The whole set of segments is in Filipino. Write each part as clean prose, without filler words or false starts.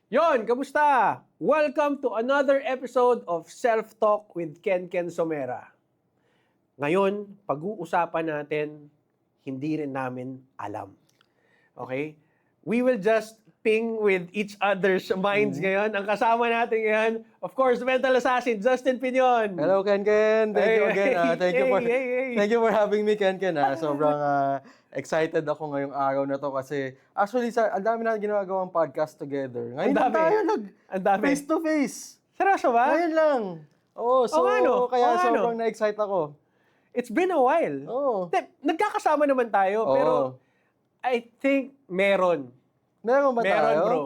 Yon, kamusta? Welcome to another episode of Self-Talk with Ken Somera. Ngayon, pag-uusapan natin, hindi rin namin alam. Okay? We will just ping with each other's minds ngayon. Ang kasama natin ngayon, of course, mental assassin, Justin Pinion. Hello, Ken. Thank you again. Thank you for having me, Ken. Sobrang excited ako ngayong araw na to kasi actually ang dami natin ginagawang podcast together. Ngayon lang tayo Ang dami. face to face. Seryoso ba? Ngayon lang. Kaya sobrang na-excite ako. It's been a while. Nagkakasama naman tayo, pero I think meron. Meron ba tayo? Meron, bro.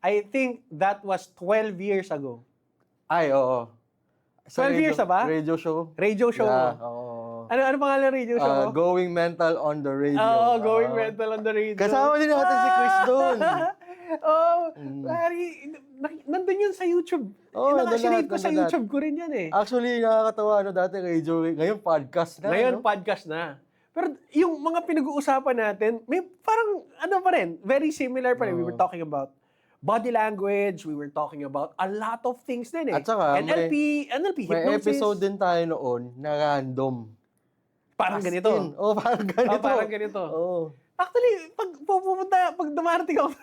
I think that was 12 years ago. Ay, oo. 12 years na ba? Radio show. Radio show Yeah, mo. oo. Ano pangalan ng radio show mo? Going Mental on the Radio. Oo, Going Mental on the Radio. Kasama din natin si Chris doon. Nandun yun sa YouTube. Nandun ko sa lahat. YouTube ko rin yan eh. Actually, nakakatawa, dati radio, ngayon podcast na. Ngayon, podcast na. Pero yung mga pinag-uusapan natin, may parang ano pa rin, very similar pa rin. We were talking about body language, we were talking about a lot of things din eh. At saka, NLP, may hypnosis. episode din tayo noon na random. Parang ganito. Parang ganito. Parang ganito. Oo. Actually, pag dumarating ako,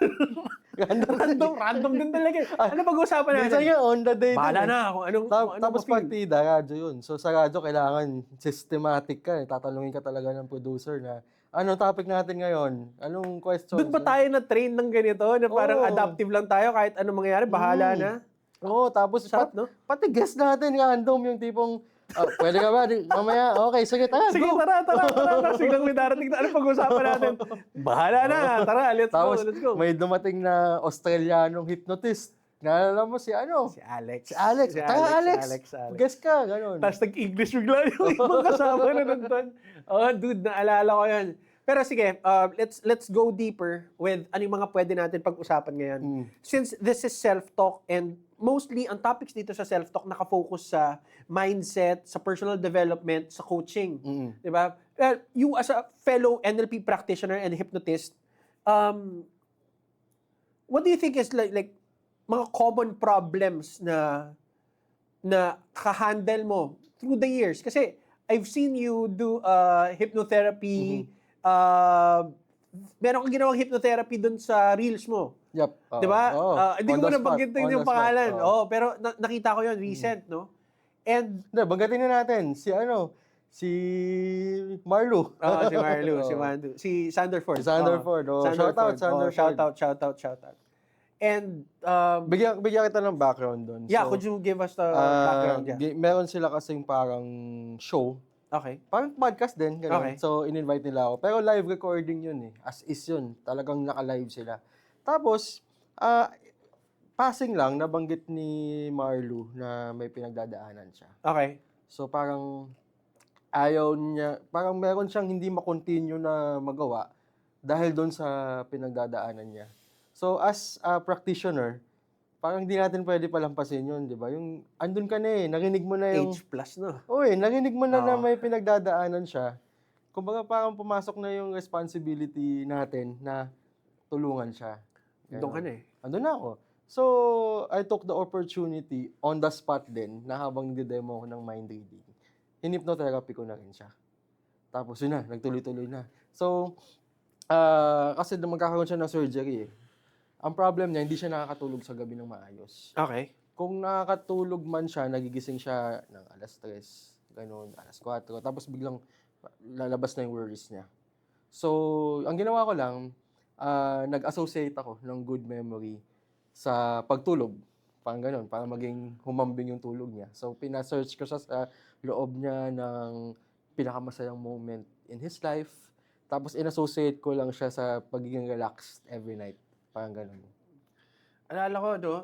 random din talaga. Ano pag-uusapan natin? Minsan nga, on the day. Bahala din, na kung anong Tapos ma-feel. partida, radyo yun. So sa radyo, kailangan systematic ka. Tatanungin ka talaga ng producer na, anong topic natin ngayon? Anong question? Doon ba tayo na-train ng ganito? Na parang adaptive lang tayo kahit anong mangyari, bahala na? Oo, tapos Sarap, no? pati guest natin, random yung tipong, pwede ka ba? Mamaya, okay, sige, tara, Sige, go. tara. Siglang may darating na. Ano pag-usapan natin? Bahala na. Tara, let's Tapos, go. may dumating na Australianong hypnotist. Naalala mo si ano? Si Alex. Tara, Alex. Guess ka, gano'n. Tapos nag-English bigla yung ibang kasama na nandun. Dude, naalala ko yan. Pero sige, let's go deeper with ano yung mga pwede natin pag-usapan ngayon. Since this is self-talk and mostly ang topics dito sa self-talk nakafocus sa mindset, sa personal development, sa coaching. Di ba? Well, you as a fellow NLP practitioner and hypnotist, what do you think is like mga common problems na ka-handle mo through the years? Kasi I've seen you do hypnotherapy. Meron kang ginawang hypnotherapy dun sa reels mo. Yep. Di ba? Hindi ko muna banggitin yung pangalan. Pero nakita ko yun recent, no? And Hindi, banggatin na natin. Si Marlo. si Marlo, si Mandu, si Sanderford. Si Sanderford. Shout out. And Bigyan kita ng background doon. yeah, could you give us the background? Yeah. Meron sila kasing parang show. Okay. Parang podcast din. Ganun. Okay. So, in-invite nila ako. Pero live recording yun eh. As is yun. Talagang naka-live sila. Tapos, passing lang, nabanggit ni Marlo na may pinagdadaanan siya. Okay. So, parang ayaw niya, parang meron siyang hindi makontinue na magawa dahil doon sa pinagdadaanan niya. So, as a practitioner, parang di natin pwede palampasin yun, di ba? Yung, andun ka na eh, narinig mo na yung... Age plus, no? Uy, narinig mo na na may pinagdadaanan siya. Kumbaga parang pumasok na yung responsibility natin na tulungan siya. Doon ka na eh. Andun na ako. So, I took the opportunity on the spot din na habang nagde-demo ko ng mind reading, hinipnotherapy ko na rin siya. Tapos yun na, nagtuloy-tuloy na. So, kasi magkakaroon siya ng surgery eh. Ang problem niya, hindi siya nakakatulog sa gabi ng maayos. Okay. Kung nakakatulog man siya, nagigising siya ng alas 3, ganun, alas 4, tapos biglang lalabas na yung worries niya. So, ang ginawa ko lang, nag-associate ako ng good memory sa pagtulog. Parang ganun, para maging humambing yung tulog niya. So, pina-search ko siya sa loob niya ng pinakamasayang moment in his life. Tapos, in-associate ko lang siya sa pagiging relaxed every night. Parang ganun. Alala ko, no?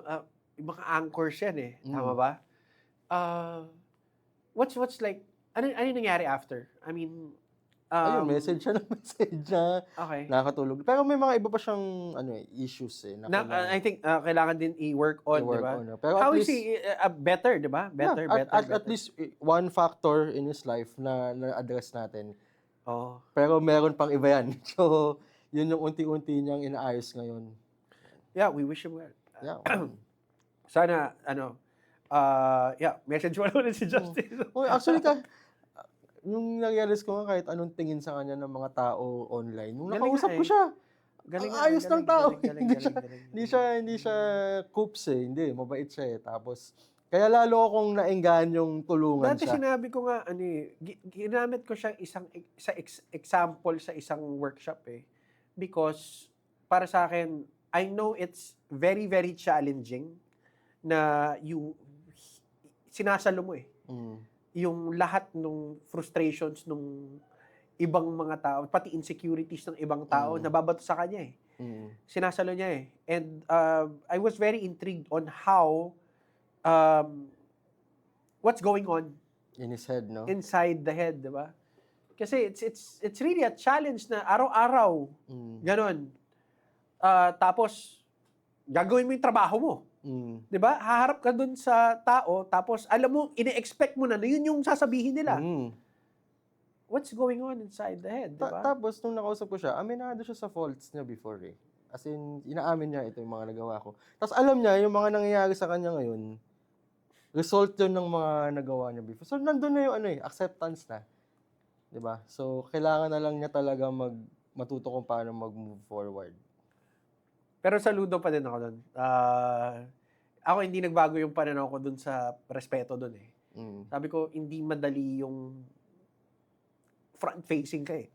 Yung mga anchors yan eh. Tama ba? What's like, ano nangyari after? I mean, ayun, message siya ng message na okay. nakakatulog. Pero may mga iba pa siyang issues eh. I think kailangan din i-work on, di ba? Pero How at is least, he better, di ba? Better. At least one factor in his life na na-address natin. Oh. Pero meron pang iba yan. So, yun yung unti-unti niyang inaayos ngayon. Yeah, we wish him well. Yeah. Sana, message mo naman si Justin. Uy, actually, yung na-realize ko nga kahit anong tingin sa kanya ng mga tao online, nung Galing nakausap nga ko eh. siya, Galing ang nga, ayos ng galing, tao. galing, Hindi galing, siya, galing, hindi galing. siya, hindi siya coops eh. Hindi, mabait siya eh. Tapos, kaya lalo akong naenggan yung tulungan Dati siya. sinabi ko nga, ginamit ko siya example sa isang workshop eh. Because, para sa akin, I know it's very, very challenging na sinasalo mo eh. Mm. Yung lahat ng frustrations nung ibang mga tao, pati insecurities ng ibang tao, nababato sa kanya eh. Sinasalo niya eh. And I was very intrigued on how what's going on In his head, no? inside the head, di ba? Kasi it's really a challenge na araw-araw, ganon. Tapos, gagawin mo yung trabaho mo. Di ba? Haharap ka dun sa tao, tapos alam mo, ine-expect mo na yun yung sasabihin nila. What's going on inside the head, di ba? Tapos, nung nakausap ko siya, aminado siya sa faults niya before eh. As in, inaamin niya ito yung mga nagawa ko. Tapos alam niya, yung mga nangyayari sa kanya ngayon, result yun ng mga nagawa niya before. So, nandun na yung acceptance na. Diba? So, kailangan na lang niya talaga matuto kung paano mag-move forward. Pero saludo pa din ako doon. Ako hindi nagbago yung pananaw ko doon sa respeto doon eh. Sabi ko, hindi madali yung front-facing ka eh.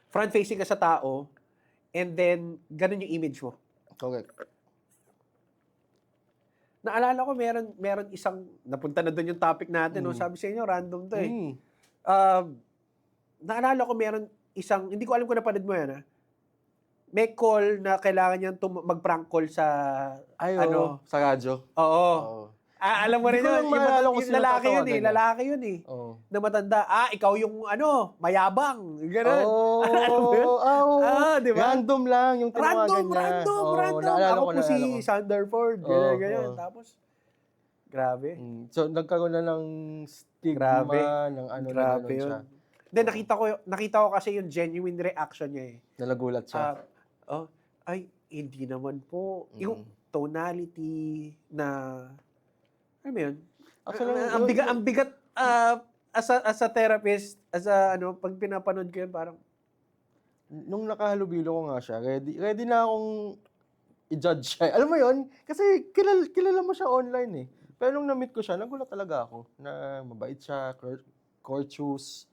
Front-facing ka sa tao, and then, ganun yung image mo. Correct. Naalala ko, meron isang, napunta na doon yung topic natin, no? Sabi sa inyo, random to eh. Naalala ko, meron isang, hindi ko alam kung napanood mo yan, ha? May call na kailangan niyang mag-prank call sa, sa radyo. Oo. Alam mo rin yun, yung lalaki yun eh, lalaki yun eh. Na matanda, ikaw yung mayabang, gano'n. Di ba? Random lang yung tinawagan niya. Random. Ako po si Sanderford, ganyan. Tapos, grabe. So, nagkaroon na ng stigma ng na gano'n siya. Then, nakita ko kasi yung genuine reaction niya eh. Nalagulat siya. Ay, hindi naman po. Yung tonality na, ano yun? Actually, ang bigat as a therapist, pag pinapanood ko yun, parang, nung nakahalubilo ko nga siya, ready na akong i-judge siya. Alam mo yun? Kasi kilala mo siya online eh. Pero nung na-meet ko siya, nagulat talaga ako na mabait siya, courteous.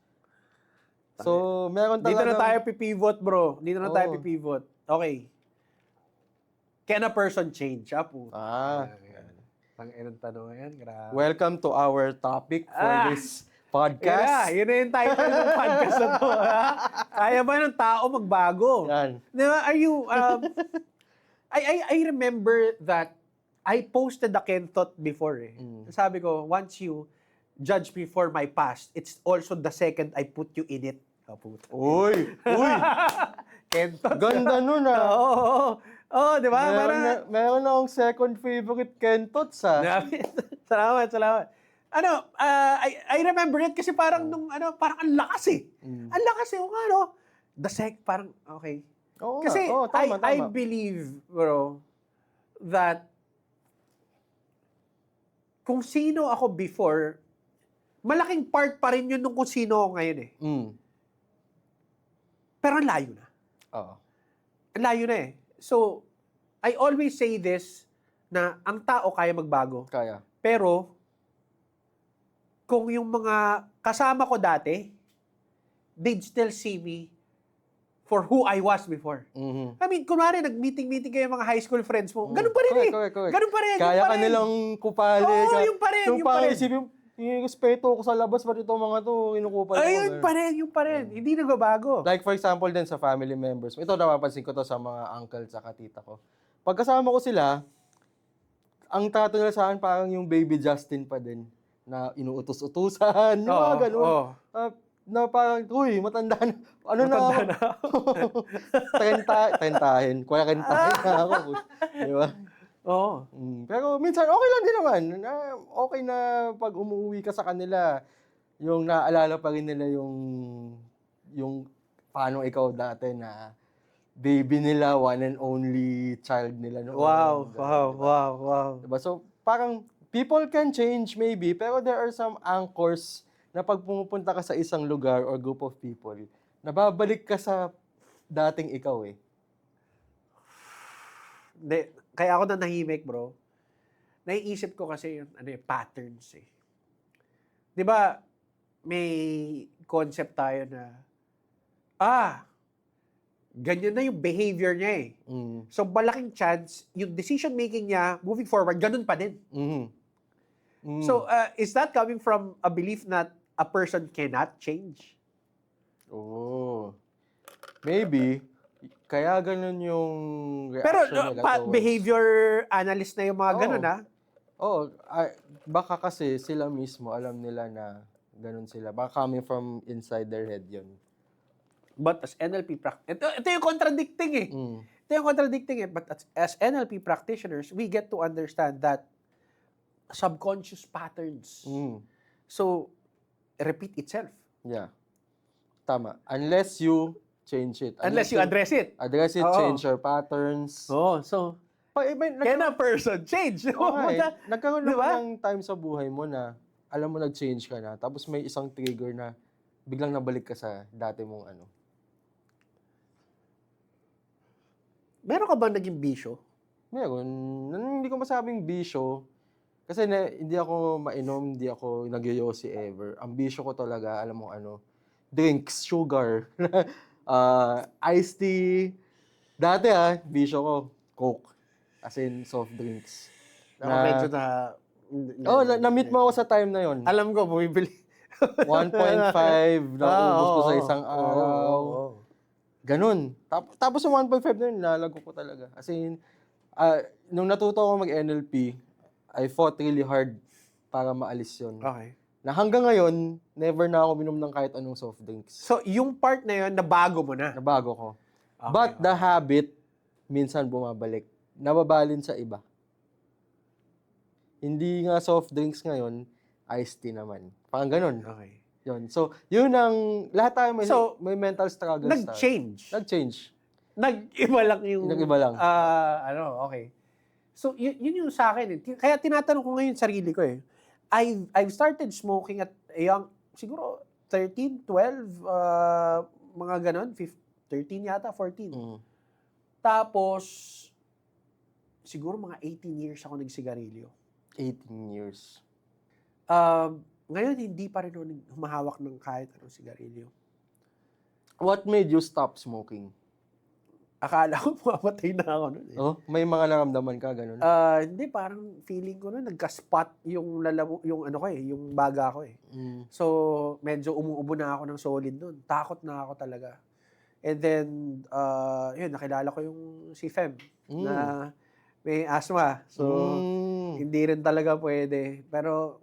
So, meron talaga. Dito na tayo pipivot, bro. Dito na tayo pipivot. Okay. Can a person change? Pang-inang tanong yan. Grabe. Welcome to our topic for this podcast. Yun na yung title ng podcast na to. Kaya ba ng tao magbago? Yan. Diba, are you, I remember that I posted the Ken thought before eh. Sabi ko, once you judge me for my past, it's also the second I put you in it. Uy! Ken thought. Ganda nun Oo, di ba? Meron na akong second favorite Kentots Salamat. I remember it kasi parang parang ang lakas eh. Ang lakas eh. Parang, okay. Kasi tama. I believe, bro, that kung sino ako before, malaking part pa rin yun nung kung sino ako ngayon eh. Pero ang layo na. Ang layo na eh. So, I always say this, na ang tao kaya magbago. Kaya. Pero, kung yung mga kasama ko dati, they'd still see me for who I was before. I mean, kunwari, nag-meeting kayo mga high school friends mo, ganun pa rin eh. Correct. Ganun pa rin. Kaya ka nilang kupali. Oo, yung pa rin. Yung parang isipin, respeto ko sa labas, ba't itong mga to, inukupal ko. Yung pa rin. Hindi nagbabago. Like for example din sa family members. Ito napapansin ko to sa mga uncle at tita ko. Pagkasama ko sila, ang tato nila sa akin parang yung baby Justin pa din. Na inuutos-utusan, yung mga ganun. Na parang, uy, matanda na. Matanda na. Tentahin. Kwenta na ako. Di ba? Oo. Pero minsan, okay lang din naman. Okay na pag umuwi ka sa kanila, yung naaalala pa rin nila yung paano ikaw dati na baby nila, one and only child nila noon. Wow, Ganun, wow, diba? wow, wow. Diba? So, parang people can change maybe, pero there are some anchors na pag pumupunta ka sa isang lugar or group of people, nababalik ka sa dating ikaw eh. Hindi, kaya ako na nahimik, bro. Naiisip ko kasi yung patterns eh. 'Di ba, may concept tayo na ganyan na yung behavior niya eh. Mm. So, malaking chance, yung decision making niya, moving forward, ganun pa din. Mhm. Mm. So, is that coming from a belief that a person cannot change? Oh. Maybe. Kaya ganun yung Pero reaction nila towards... behavior analyst na yung mga ganun, Oo. Oo. Baka kasi sila mismo, alam nila na ganun sila. Baka coming from inside their head yun. But as NLP ito yung contradicting eh. Mm. Ito yung contradicting eh. But as NLP practitioners, we get to understand that subconscious patterns. Mm. So, repeat itself. Yeah. Tama. Unless you change it. Unless you address it. Address it, Oo. change your patterns. Oh, so, can a person change? Nagkaroon Diba? naman ng time sa buhay mo na alam mo nag-change ka na, tapos may isang trigger na biglang nabalik ka sa dati mong ano. Meron ka ba naging bisyo? Meron. Hindi ko masabing bisyo. Kasi hindi ako mainom, hindi ako nagyoyosi ever. Ang bisyo ko talaga, alam mo ano, drinks, sugar, iced tea. Dati bisyo ko, Coke. As in, soft drinks. Medyo na-meet mo ako sa time na yon. Alam ko, bumibili. 1.5 na ubos ko sa isang araw. Ganun. Tapos yung 1.5 na yun, nalago ko talaga. As in, nung natuto ako mag-NLP, I fought really hard para maalis yun. Okay. Na hanggang ngayon, never na ako minom ng kahit anong soft drinks. So, yung part na yun, nabago mo na. Nabago ko. Okay, But the habit, minsan bumabalik. Nababalin sa iba. Hindi nga soft drinks ngayon, iced tea naman. Parang ganun. Okay. Yun. So, yun ang, lahat tayo may mental struggles. Nag-change. Nag-change. Nag-iba lang yung... Nag-iba lang. Okay. So, yun yung sa akin. Kaya tinatanong ko ngayon sarili ko eh. I've started smoking at a young, siguro 13, 12, mga ganon, 13 yata, 14. Mm. Tapos, siguro mga 18 years ako nagsigarilyo. 18 years. Ngayon, hindi pa rin ako humahawak ng kahit anong sigarilyo. What made you stop smoking? Akala ko mamatay na ako nun eh. Oh, may mga naramdaman ka, ganun? Hindi, parang feeling ko nun, nagka-spot yung yung baga ko eh. Mm. So, medyo umuubo na ako ng solid nun. Takot na ako talaga. And then, yun, nakilala ko yung si Fem na may asthma. So, hindi rin talaga pwede. Pero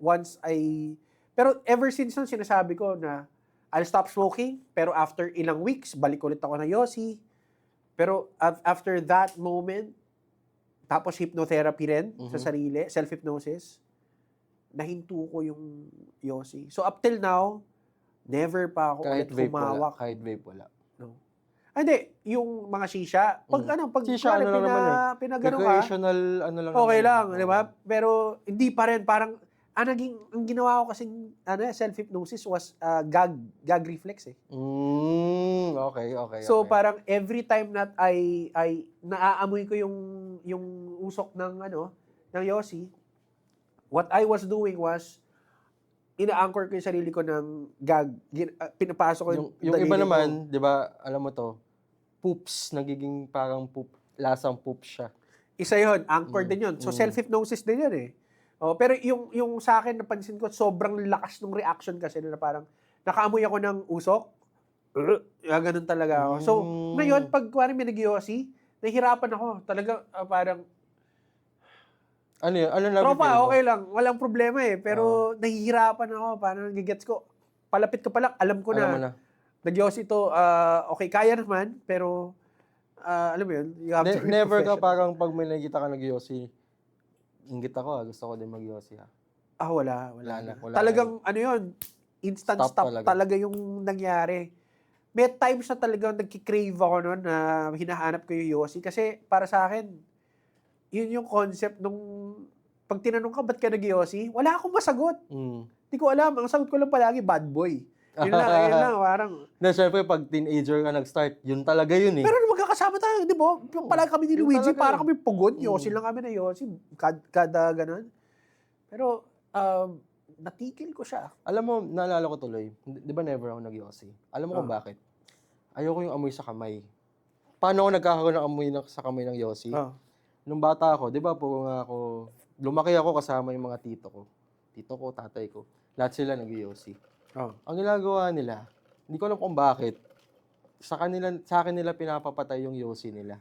pero ever since nun, sinasabi ko na I'll stop smoking, pero after ilang weeks, balik ulit ako na yosi. Pero after that moment, tapos hypnotherapy rin sa sarili, self-hypnosis, nahinto ko yung yosi. So up till now, never pa ako Kahit ulit humawak. Kahit vape wala. No. Hindi, yung mga shisha, pag Shisha, kunwari, ano lang naman yun? pinagano ka, Recreational, ano lang okay naman. lang, di ba? Pero hindi pa rin, parang, ang ginawa ko kasing self-hypnosis was gag reflex eh. Okay. So parang every time that I naaamoy ko yung usok ng yosi, what I was doing was ina-anchor ko yung sarili ko ng gag. Pinapasok ko yung iba daliri naman, ko. 'di ba, alam mo to, poops, nagiging parang poop, lasang poop siya. Isa 'yon, anchor din 'yon. So self-hypnosis din 'yon eh. Pero yung sa akin napansin ko sobrang lakas ng reaction kasi na parang nakaamoy ako ng usok. Ganun talaga ako. So, ngayon, pag may nag-yosi, nahihirapan ako. Talaga, parang, Ano yun? Ano tropa, okay lang. Walang problema eh. Pero, nahihirapan ako. Parang nagigets ko. Palapit ko pa lang, alam ko na. Nag-yosi to, okay, kaya naman. Pero, alam mo yun, you have to be never ka professional. parang pag may nakikita ka nag-yosi, inggit ako, gusto ko din mag-yosi ha. Wala na. Talagang, ano yun, instant stop Stop talaga yung nangyari. may times na talagang nagki-crave ako noon na hinahanap ko yung Yossi. Kasi para sa akin, yun yung concept nung pag tinanong ka, ba't ka nag-Yossi? Wala akong masagot. Hindi ko alam. Ang sagot ko lang palagi, bad boy. Yun lang, parang. Na syempre, pag teenager ka nag-start, yun talaga yun eh. Pero nung magkakasama tayo, di ba? Palagi kami ni Yun Luigi, talaga para eh. kami pugod. Yossi lang kami na Yossi. Kada ganun. Pero, natigil ko siya. Alam mo, naalala ko tuloy, di ba never ako nag-Yossi? Alam mo kung bakit? Ayoko yung amoy sa kamay. Paano ako nagkakaroon ng amoy sa kamay ng Yossi? Nung bata ako, di ba po nga ako, lumaki ako kasama yung mga tito ko. Tito ko, tatay ko. Lahat sila nag-Yossi. Ang ginagawa nila, hindi ko alam kung bakit, sa akin nila pinapapatay yung Yossi nila.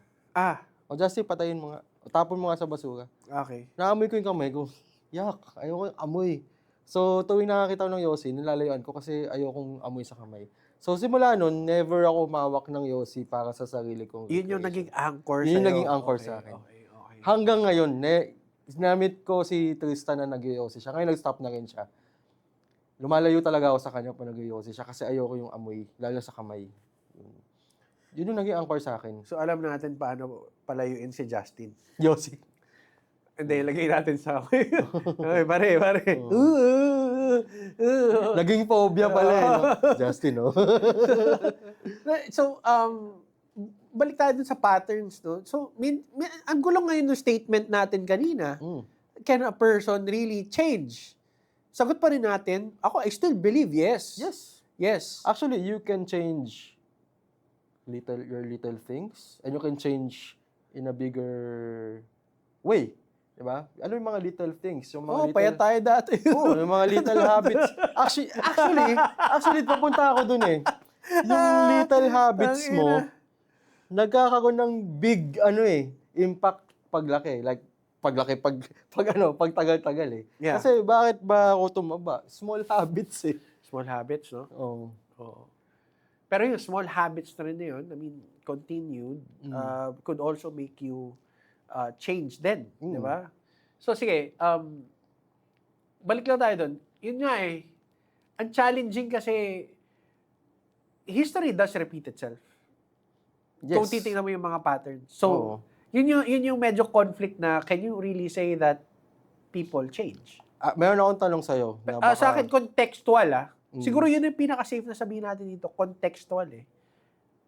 O Justin, patayin mo nga. O, tapon mo nga sa basura. Okay. Naamoy ko yung kamay ko. Yak, ayoko yung amoy. So, tuwing nakakita ko ng Yossi, nilalayuan ko kasi ayokong amoy sa kamay. So, simula nun, never ako umawak ng Yossi para sa sarili kong Yun yung naging anchor Yun yung sa'yo. naging anchor sa akin. Okay. Hanggang ngayon, namit ko si Tristan na nag-Yossi siya. Ngayon, nag-stop na rin siya. Lumalayo talaga ako sa kanya pag nag-Yossi siya kasi ayoko yung amoy, lalo sa kamay. Yun yung naging anchor sa akin. So, alam natin paano palayuin si Justin. Yossi. Hindi, lagay natin sa okay, pare. Naging phobia pala eh, no? Justin, no? So, balik tayo dun sa patterns, no? So, ang gulong ngayon ng statement natin kanina, can a person really change? Sagot pa rin natin, I still believe, yes. Yes. Actually, you can change your little things and you can change in a bigger way. Diba? Ano yung mga little things? Yung mga payat tayo dati. yung mga little habits. Actually, papunta ako dun eh. Yung little habits mo, nagkakaroon ng big, impact paglaki. Like, pag tagal-tagal eh. Yeah. Kasi bakit ba ako tumaba? Small habits eh. Small habits, no? Oo. Pero yung small habits na rin na yun, continued, could also make you change din, di ba? So, sige, balik lang tayo doon. Yun nga eh, ang challenging kasi, history does repeat itself. Yes. Kung titingnan mo yung mga patterns. So, yun yung medyo conflict na, can you really say that people change? Meron akong tanong sa'yo. Sa akin, contextual Siguro yun yung pinaka-safe na sabihin natin dito, contextual eh.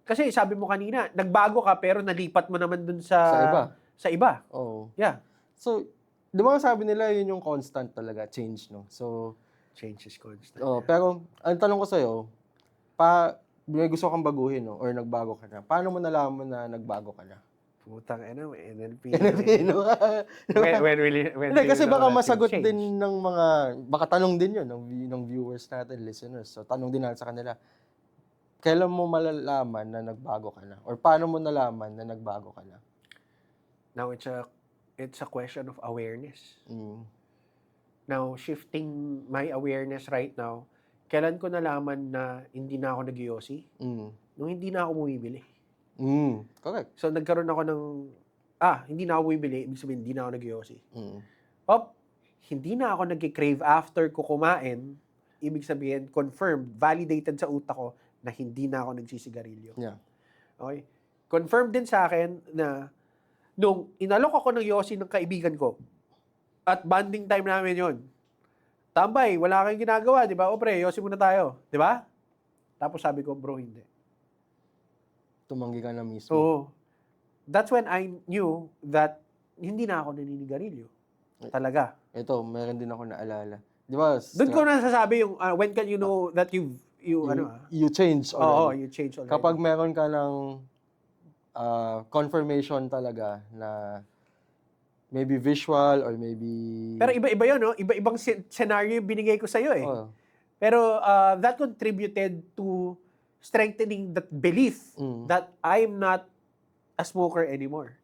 Kasi sabi mo kanina, nagbago ka pero nalipat mo naman dun sa iba. Oo. Yeah. So, di ba sabi nila yun yung constant talaga, change, no? So, change is constant. Pero, ang tanong ko sa'yo, may gusto kang baguhin, no? Or nagbago ka na. Paano mo nalaman na nagbago ka na? Putang NLP. no? When Kasi baka masagot din ng mga, baka tanong din yun ng viewers natin, listeners. So, tanong din natin sa kanila, kailan mo malalaman na nagbago ka na? Or paano mo nalaman na nagbago ka na? Now, it's a question of awareness. Now, shifting my awareness right now, kailan ko nalaman na hindi na ako nag-Yossi? Nung hindi na ako bumibili. Correct. So, nagkaroon ako ng, hindi na ako bumibili, ibig sabihin, hindi na ako nag-Yossi. Hindi na ako nag-crave after ko kumain, ibig sabihin, confirmed, validated sa utak ko na hindi na ako nagsisigarilyo. Yeah. Okay? Confirmed din sa akin na nung inalok ako ng Yossi ng kaibigan ko, at bonding time namin yon. Tambay, wala kang ginagawa, di ba? O pre, Yossi muna tayo. Di ba? Tapos sabi ko, bro, hindi. Tumanggi ka na mismo. So, that's when I knew that hindi na ako naninigarilyo. Talaga. Ito, meron din ako naalala. Di ba? Doon ko nasasabi yung, when can you know that you change already. You change already. Kapag meron ka ng confirmation talaga na maybe visual or maybe... Pero iba-iba yun, no? Iba-ibang scenario yung binigay ko sa'yo eh. Pero that contributed to strengthening that belief that I'm not a smoker anymore.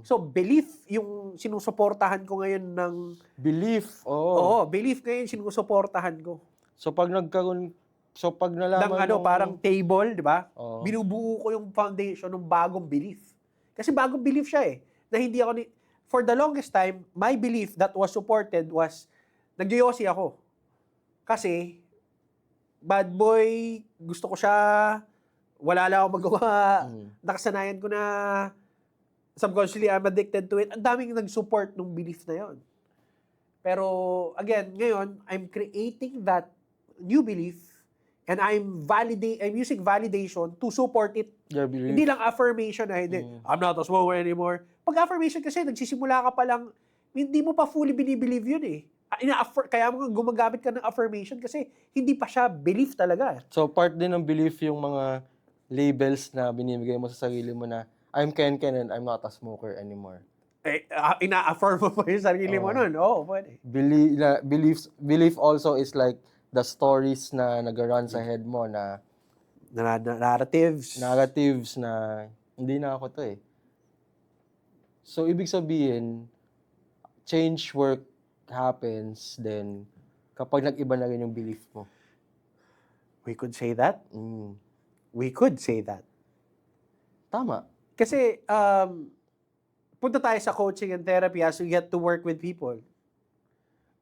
So, belief yung sinusuportahan ko ngayon ng... Belief? Oo, belief ngayon sinusuportahan ko. So, pag nalaman parang table, di ba? Binubuo ko yung foundation ng bagong belief. Kasi bagong belief siya eh. Na hindi ako for the longest time, my belief that was supported was, nag-Yossi ako. Kasi, bad boy, gusto ko siya, wala lang ako magawa. Mm. Nakasanayan ko na subconsciously I'm addicted to it. Ang daming nag-support nung belief na yon. Pero again, ngayon, I'm creating that new belief and I'm using validation to support it. Your belief. Hindi lang affirmation na hindi, I'm not a smoker anymore. Pag affirmation kasi, nagsisimula ka pa lang, hindi mo pa fully believe yun eh. Kaya mo gumagamit ka ng affirmation kasi hindi pa siya belief talaga. So, part din ng belief yung mga labels na binibigay mo sa sarili mo na I'm Ken and I'm not a smoker anymore. Ina-affirm mo pa yung sarili mo nun. Oo, pwede. Belief also is like the stories na nag-run sa head mo na Narratives. narratives na hindi na ako to eh. So, ibig sabihin, change work happens then kapag nag-iba na rin yung belief mo. We could say that. Mm. We could say that. Tama. Kasi, punta tayo sa coaching and therapy as we get to work with people.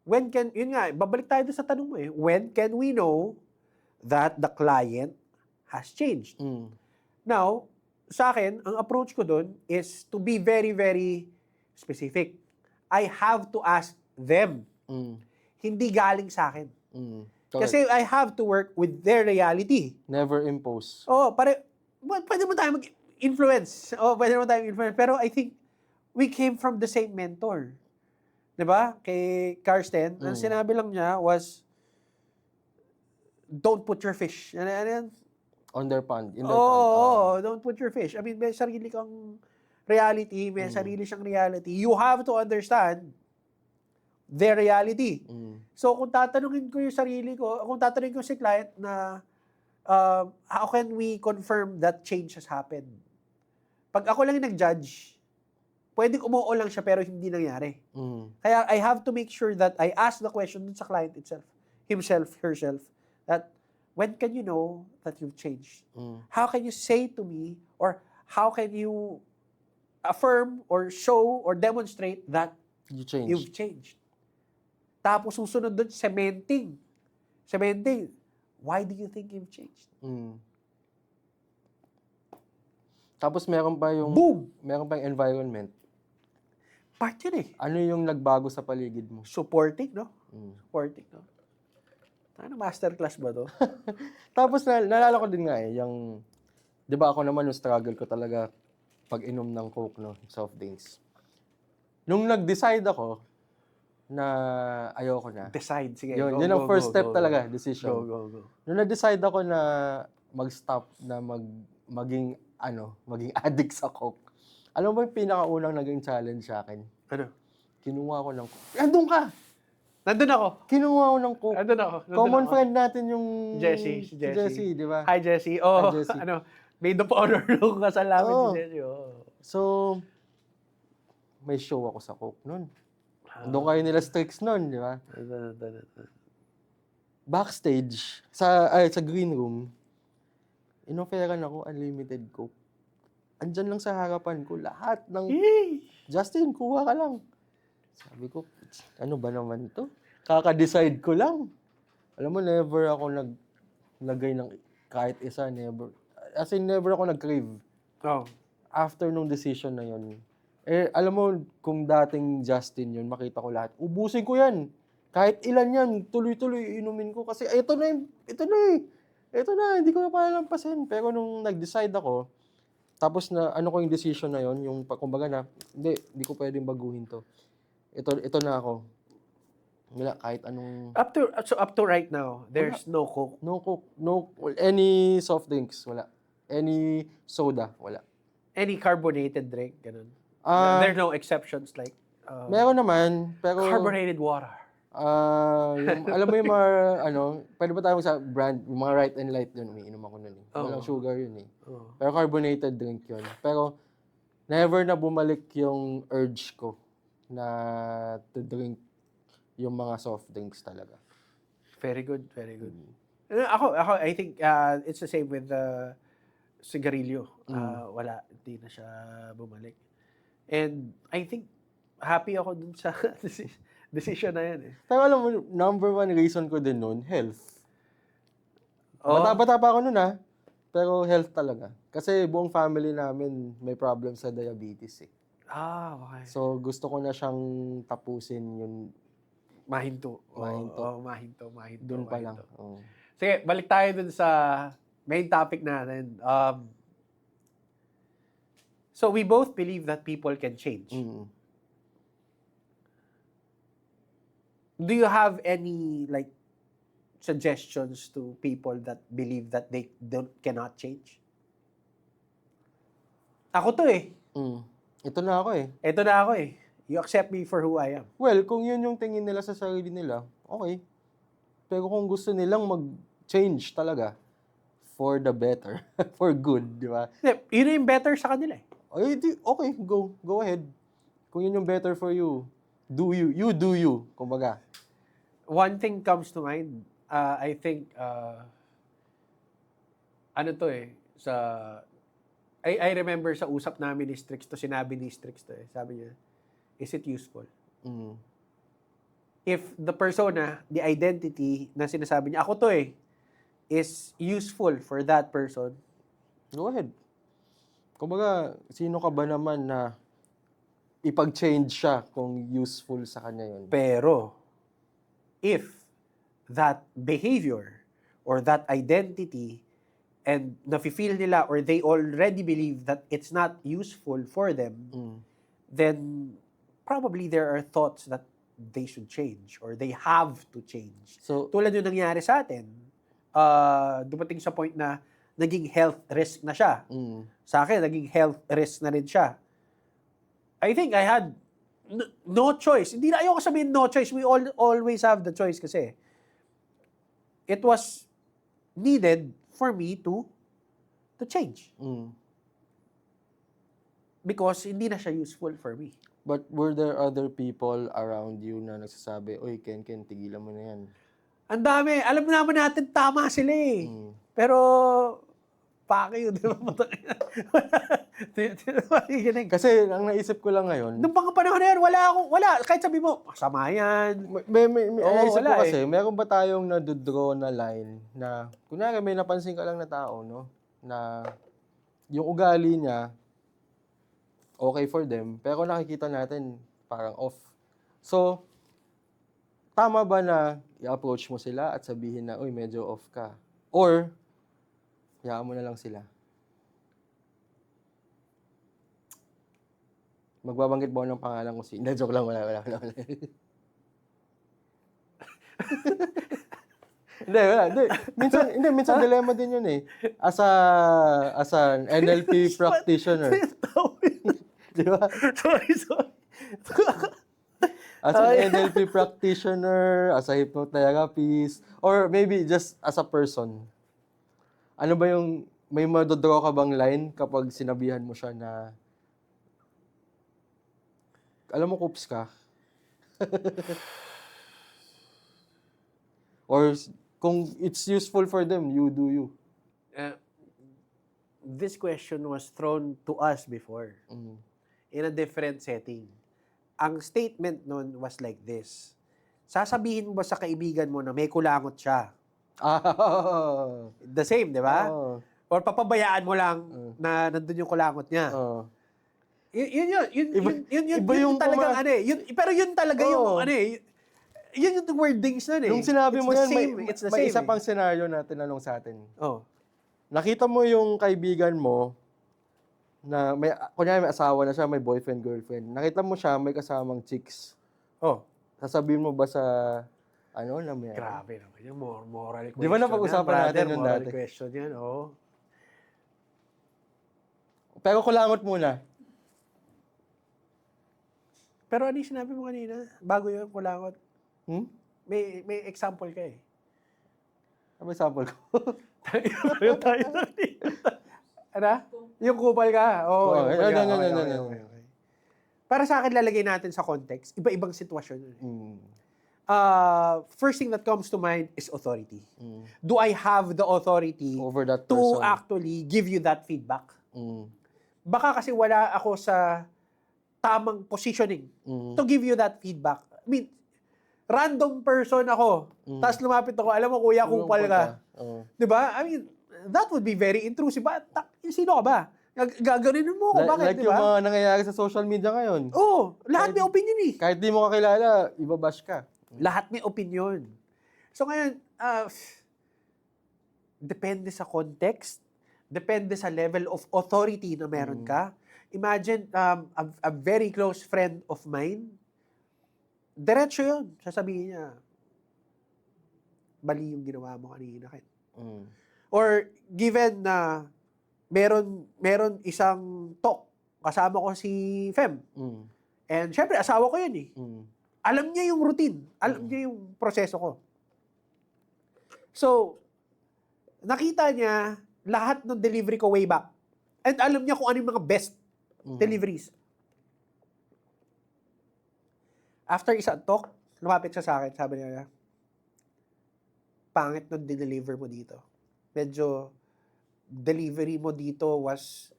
Yun nga, babalik tayo sa tanong mo eh. When can we know that the client has changed? Mm. Now, sa akin, ang approach ko dun is to be very, very specific. I have to ask them. Mm. Hindi galing sa akin. Mm. Kasi I have to work with their reality. Never impose. Pwede mo tayo mag-influence. Pwede mo tayo influence. Pero I think we came from the same mentor. 'Di ba? Kay Karsten, ang sinabi lang niya was, don't put your fish. Ano yan? On their pond. In their pond. Don't put your fish. I mean, may sarili kang reality, may sarili siyang reality. You have to understand their reality. So, kung tatanungin ko yung sarili ko, kung tatanungin ko si client na, how can we confirm that change has happened? Pag ako lang yung nag-judge, pwedeng umuo lang siya pero hindi nangyari. Kaya I have to make sure that I ask the question dun sa client itself, himself, herself, that when can you know that you've changed? How can you say to me, or how can you affirm or show or demonstrate that you've changed? Tapos susunod dun, cementing. Why do you think you've changed? Tapos meron pa yung Boom! Meron pa yung environment. Part yun eh. Ano yung nagbago sa paligid mo? Supporting, no? Supporting, no? Ano, masterclass ba to? Tapos naalala ko din nga eh, yung, di ba ako naman yung struggle ko talaga pag inom ng Coke, no? Soft drinks. Nung nag-decide ako na ayoko na. Decide, sige. Yun ang first step talaga, decision. Go. Nung na-decide ako na mag-stop na maging addict sa Coke. Alam mo yung pinakaunang naging challenge sa akin? Ano? Kinuha ko ng Coke. Nandun ka! Nandun ako. Kinuha ko ng Coke. Nandun ako. Common friend natin yung Jessie. Si Jessie, di ba? Hi, Jessie. Hi, Jessie. Maid of honor nung kasal namin si Jessie. So, may show ako sa Coke nun. Doon kayo nila Strix nun, di ba? Backstage, sa green room, inoferan ako unlimited Coke. Andyan lang sa harapan ko, lahat ng, Justin, kuha ka lang. Sabi ko, ano ba naman to? Kaka-decide ko lang. Alam mo, never ako naglagay ng kahit isa, never. As in, never ako nag-crave. After nung decision na yun, alam mo, kung dating Justin yun, makita ko lahat, ubusin ko yan. Kahit ilan yan, tuloy-tuloy inumin ko. Kasi ito na, hindi ko na palalampasin. Pero nung nag-decide ako, tapos na ano ko yung decision na yon, yung kumbaga na hindi ko pwedeng baguhin to. Ito na ako. Wala kahit anong Up to right now, there's no Coke. no Coke, no any soft drinks, wala. Any soda, wala. Any carbonated drink, ganun. There's no exceptions like meron naman, pero carbonated water. alam mo yung mga pwede ba tayo sa brand, yung mga Right and Light yun, umiinom ako nun eh. Walang sugar yun eh. Pero carbonated drink yun. Pero never na bumalik yung urge ko na to drink yung mga soft drinks talaga. Very good, very good. Ako, I think it's the same with sigarilyo. Wala, hindi na siya bumalik. And I think happy ako dun sa decision na yan eh. Pero alam mo, number one reason ko din nun, health. Bata-bata pa ako nun Pero health talaga. Kasi buong family namin may problem sa diabetes eh. Okay. So gusto ko na siyang tapusin yun Mahinto. Mahinto. Mahinto. dun pa lang. Sige, balik tayo dun sa main topic natin. So we both believe that people can change. Mm. Do you have any like suggestions to people that believe that they cannot change? Ako to eh. Mm. Ito na ako eh. Ito na ako eh. You accept me for who I am. Well, kung yun yung tingin nila sa sarili nila, okay. Pero kung gusto nilang mag-change talaga, for the better, for good, di ba? Yun na yung better sa kanila eh. Ay, okay, go ahead. Kung yun yung better for you, do you, kumbaga. One thing comes to mind, I think, ano to eh, I remember sa usap namin ni Strix to, sinabi ni Strix to eh, sabi niya, is it useful? Mm. If the persona, the identity na sinasabi niya, ako to eh, is useful for that person, Go ahead. Kumbaga, sino ka ba naman na ipag-change siya kung useful sa kanya yun? pero if that behavior or that identity and nafe-feel nila or they already believe that it's not useful for them, Mm. then probably there are thoughts that they should change or they have to change. So, Tulad yung nangyari sa atin, dumating sa point na naging health risk na siya. mm. Sa akin, naging health risk na rin siya. I think I had no choice. Hindi na ayoko sabihin no choice. We always have the choice kasi it was needed for me to change. Mm. Because hindi na siya useful for me. But were there other people around you na nagsasabi, oy, Ken, tigilan mo na yan? Ang dami. Alam naman natin tama sila eh. Mm. Pero, pake yun. Di ba? Makikinig. Kasi ang naisip ko lang ngayon, Nung mga panahon na yan, wala. Kahit sabi mo, masama yan. naisip ko wala kasi, meron ba tayong nadodraw na line na, kunyari may napansin ka lang na tao, no? Na yung ugali niya, okay for them, pero nakikita natin parang off. So, tama ba na i-approach mo sila at sabihin na, uy, medyo off ka? Or, hayaan mo na lang sila? Magbabanggit ba ako ng pangalan ko Hindi, joke lang, wala. Hindi. Minsan dilemma din yun eh. As an NLP practitioner. Di ba? Sorry. As an NLP practitioner, as a hypnotherapist, or maybe just as a person. Ano ba yung, may madodraw ka bang line kapag sinabihan mo siya na, alam mo, coops ka? Or kung it's useful for them, you do you. This question was thrown to us before Mm. in a different setting. Ang statement nun was like this. Sasabihin mo ba sa kaibigan mo na may kulangot siya? The same, di ba? Oo. Or papabayaan mo lang na nandun yung kulangot niya? Oo. Yun Iba yung talagang ano eh. Pero yun talaga yung Oo. ano eh. Yun yung wordings nun eh. Nung sinabi It's mo the yan, same, may, it's the may same isa eh. pang senaryo na tinanong sa atin. Oh. Nakita mo yung kaibigan mo na may, kunyari may asawa na siya, may boyfriend, girlfriend. Nakita mo siya, may kasamang chicks. Oh. Sasabihin mo ba sa, ano, na may... Grabe naman yung moral question. Di ba napag-usapan yan, natin yun moral dati? question yan, oh. Pero kulangot muna. Pero ano yung sinabi mo kanina? Bago yung kulangot. Hmm? May example ka eh. Ano ba sample ko? tayo. Ano? Yung kupal ka. Oo. Oo, kupal ka. no. Okay. Para sa akin, lalagay natin sa context, iba-ibang sitwasyon. yun eh. Mm. First thing that comes to mind is authority. Mm. Do I have the authority Over that to person. actually give you that feedback? Mm. Baka kasi wala ako sa tamang positioning Mm. to give you that feedback. I mean, random person ako. Tapos lumapit ako, alam mo kuya, kupal ka. Oo. 'Di ba? I mean, that would be very intrusive. Sino ka ba? Gaganunin mo ako, bakit, Like di yung ba? mga nangyayari sa social media ngayon. Oo, lahat may opinion eh. Kahit di mo kakilala, ibabash ka. Lahat may opinion. So ngayon, depende sa context, depende sa level of authority na meron ka. Imagine, a very close friend of mine, diretso yun. Sasabihin niya, bali yung ginawa mo kanina. Or given na meron isang talk, kasama ko si Fem. And syempre, asawa ko yun eh. Alam niya yung routine. Alam niya yung proseso ko. So, nakita niya lahat ng delivery ko way back. And alam niya kung ano yung mga best deliveries. After isang talk, lumapit siya sa akin. Sabi niya, pangit nung dineliver mo dito. Medyo delivery mo dito was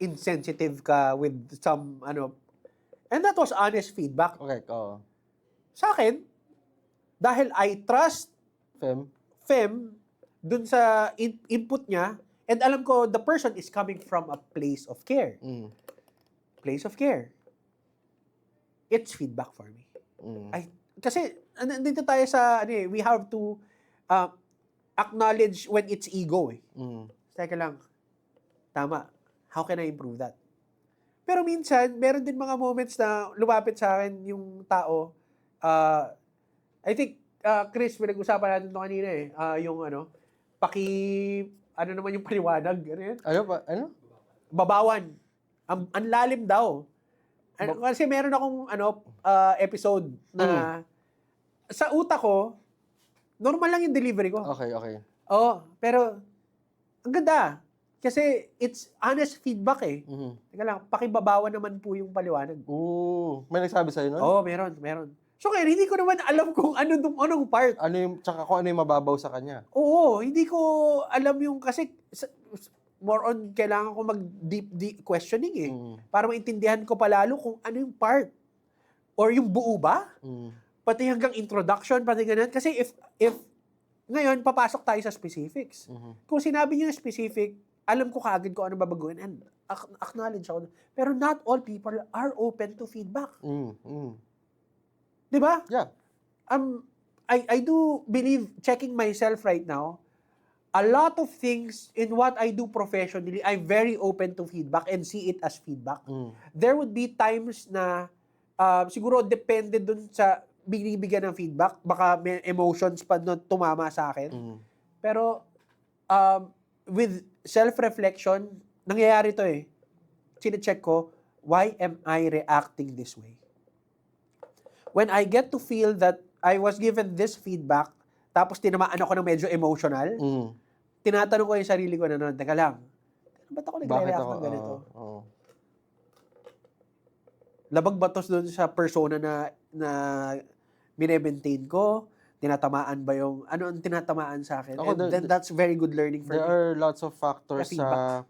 insensitive ka with some, and that was honest feedback. Okay, oo. Sa akin, dahil I trust Fem dun sa input niya, and alam ko the person is coming from a place of care. Place of care. It's feedback for me. Kasi, nandito tayo sa, we have to acknowledge when it's ego eh. Teka lang, tama. How can I improve that? Pero minsan, meron din mga moments na lumapit sa akin yung tao. I think, Chris, pinag-usapan natin ito kanina eh. Yung ano naman yung paliwanag? Ano yan? Ano? Babawan. Ang lalim daw. Kasi meron akong episode na sa utak ko, normal lang yung delivery ko. Okay. Oo, pero ang ganda. Kasi it's honest feedback eh. Teka lang, pakibabawan naman po yung paliwanag. May nagsabi sa'yo nun? Oo, meron. So kaya hindi ko naman alam kung anong part. Tsaka kung ano yung mababaw sa kanya. Oo, hindi ko alam yung kasi more on kailangan ko mag-deep questioning eh. Para maintindihan ko palalo kung ano yung part. Or yung buo ba? Pati hanggang introduction, pati ganun. Kasi if ngayon, papasok tayo sa specifics. Kung sinabi niyo yung specific, alam ko kaagad kung ano babaguhin and acknowledge ako. Pero not all people are open to feedback. Di ba? Yeah. I do believe, checking myself right now, a lot of things in what I do professionally, I'm very open to feedback and see it as feedback. There would be times na siguro depende dun sa binibigyan ng feedback. Baka may emotions pa na tumama sa akin. Pero with self-reflection, nangyayari to eh. Sine-check ko, why am I reacting this way? When I get to feel that I was given this feedback, tapos tinamaan ako ng medyo emotional, tinatanong ko yung sarili ko na noon, teka lang, ba't ako nagre-react ng ganito? Labag ba tos doon sa persona na mine-maintain ko? Tinatamaan ba yung, ano ang tinatamaan sa akin? And that's very good learning for me. There are lots of factors sa,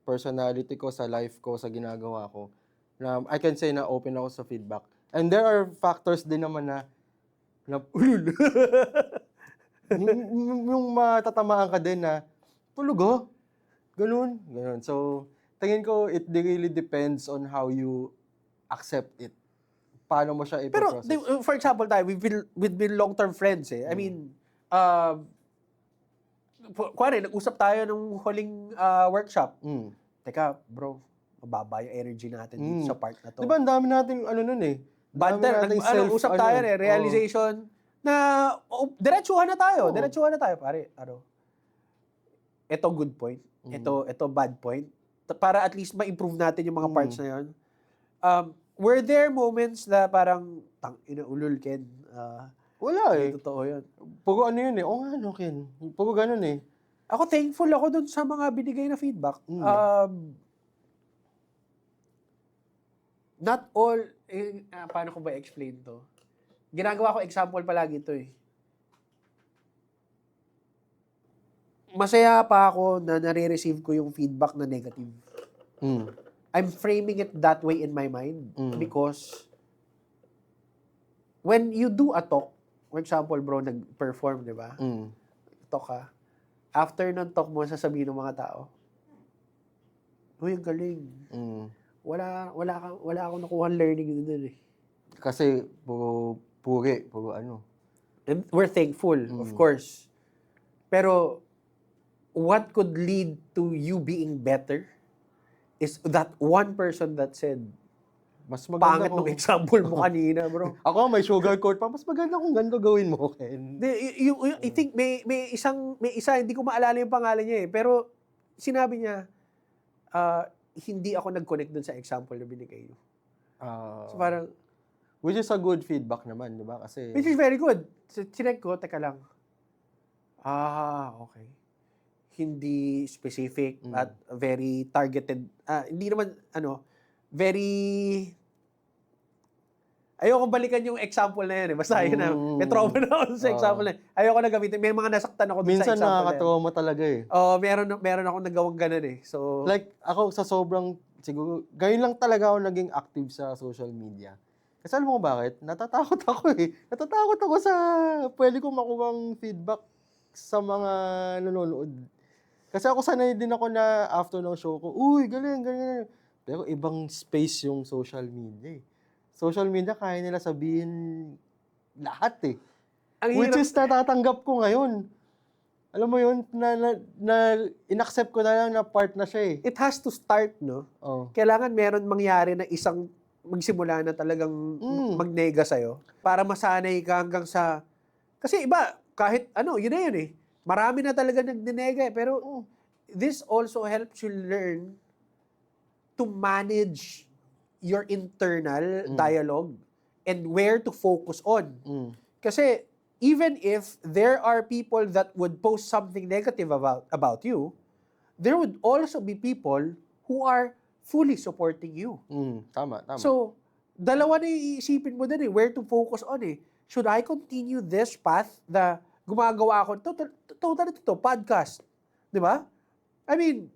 personality ko, sa life ko, sa ginagawa ko. Na I can say na open ako sa feedback. And there are factors din naman na yung matatamaan ka din na, tulog ganun. So, tingin ko, it really depends on how you accept it. Paano mo siya ipoprocess? Pero, for example, we've been long-term friends eh. I mean, nag-usap tayo nung huling workshop. Teka, bro, mababa yung energy natin dito sa part na to. Diba, ang dami natin, nun eh. Banter, usap tayo eh, realization na, diretsuhan na tayo, pare. Ito good point, ito bad point. Para at least ma-improve natin yung mga parts na yun. Were there moments na parang, ulul, Ken? Wala eh. Totoo yun. Puro ano yun eh. Oo nga, Ken. Puro ganun eh. Ako thankful ako dun sa mga binigay na feedback. Not all, paano ko ba explain to? Ginagawa ko example palagi ito eh. Masaya pa ako na nare-receive ko yung feedback na negative. I'm framing it that way in my mind because when you do a talk, for example, bro, nag-perform, di ba? Talk ka. after ng talk mo, sasabihin ng mga tao, uy, ang galing. Wala akong nakuha learning doon eh. Kasi, puro ano. And we're thankful, of course. Pero, what could lead to you being better is that one person that said, Mas maganda pangit nung example mo kanina, bro. Ako, may sugarcoat pa. Mas maganda kung ganito gawin mo, Ken. I think may isa, hindi ko maalala yung pangalan niya eh. Pero, sinabi niya, hindi ako nag-connect dun sa example na binigay niyo. So parang, which is a good feedback naman, di ba? Kasi, which is very good. So, chinek ko, teka lang. Okay. Hindi specific at very targeted. Hindi naman, very... Ayoko balikan yung example na yan eh. Basta yun na, may trauma na ako sa example na yan. Ayoko na gamitin. May mga nasaktan ako dun sa minsan example na yan. nakaka-trauma talaga eh. Meron akong nagawang ganun eh. So, Like, ako sa sobrang, siguro, ngayon lang talaga ako naging active sa social media. Kasi alam mo bakit? Natatakot ako eh. Natatakot ako sa pwede kong makuhang feedback sa mga nanonood. Kasi ako sanay din ako na after ng show ko, uy, galing. Pero ibang space yung social media eh. Social media, kaya nila sabihin lahat eh. Which is natatanggap ko ngayon. Alam mo yun, na inaccept ko na lang na part na siya eh. it has to start, no? Kailangan meron mangyari na isang magsimula na talagang magnega sa'yo para masanay ka hanggang sa... Kasi iba, kahit yun na yun eh. Marami na talaga nagnenega eh. Pero this also helps you learn to manage your internal dialogue and where to focus on. Kasi even if there are people that would post something negative about you, there would also be people who are fully supporting you. Tama. So, dalawa na iisipin mo din eh, where to focus on eh. Should I continue this path na gumagawa ako? Totally ito, podcast. Di ba? I mean,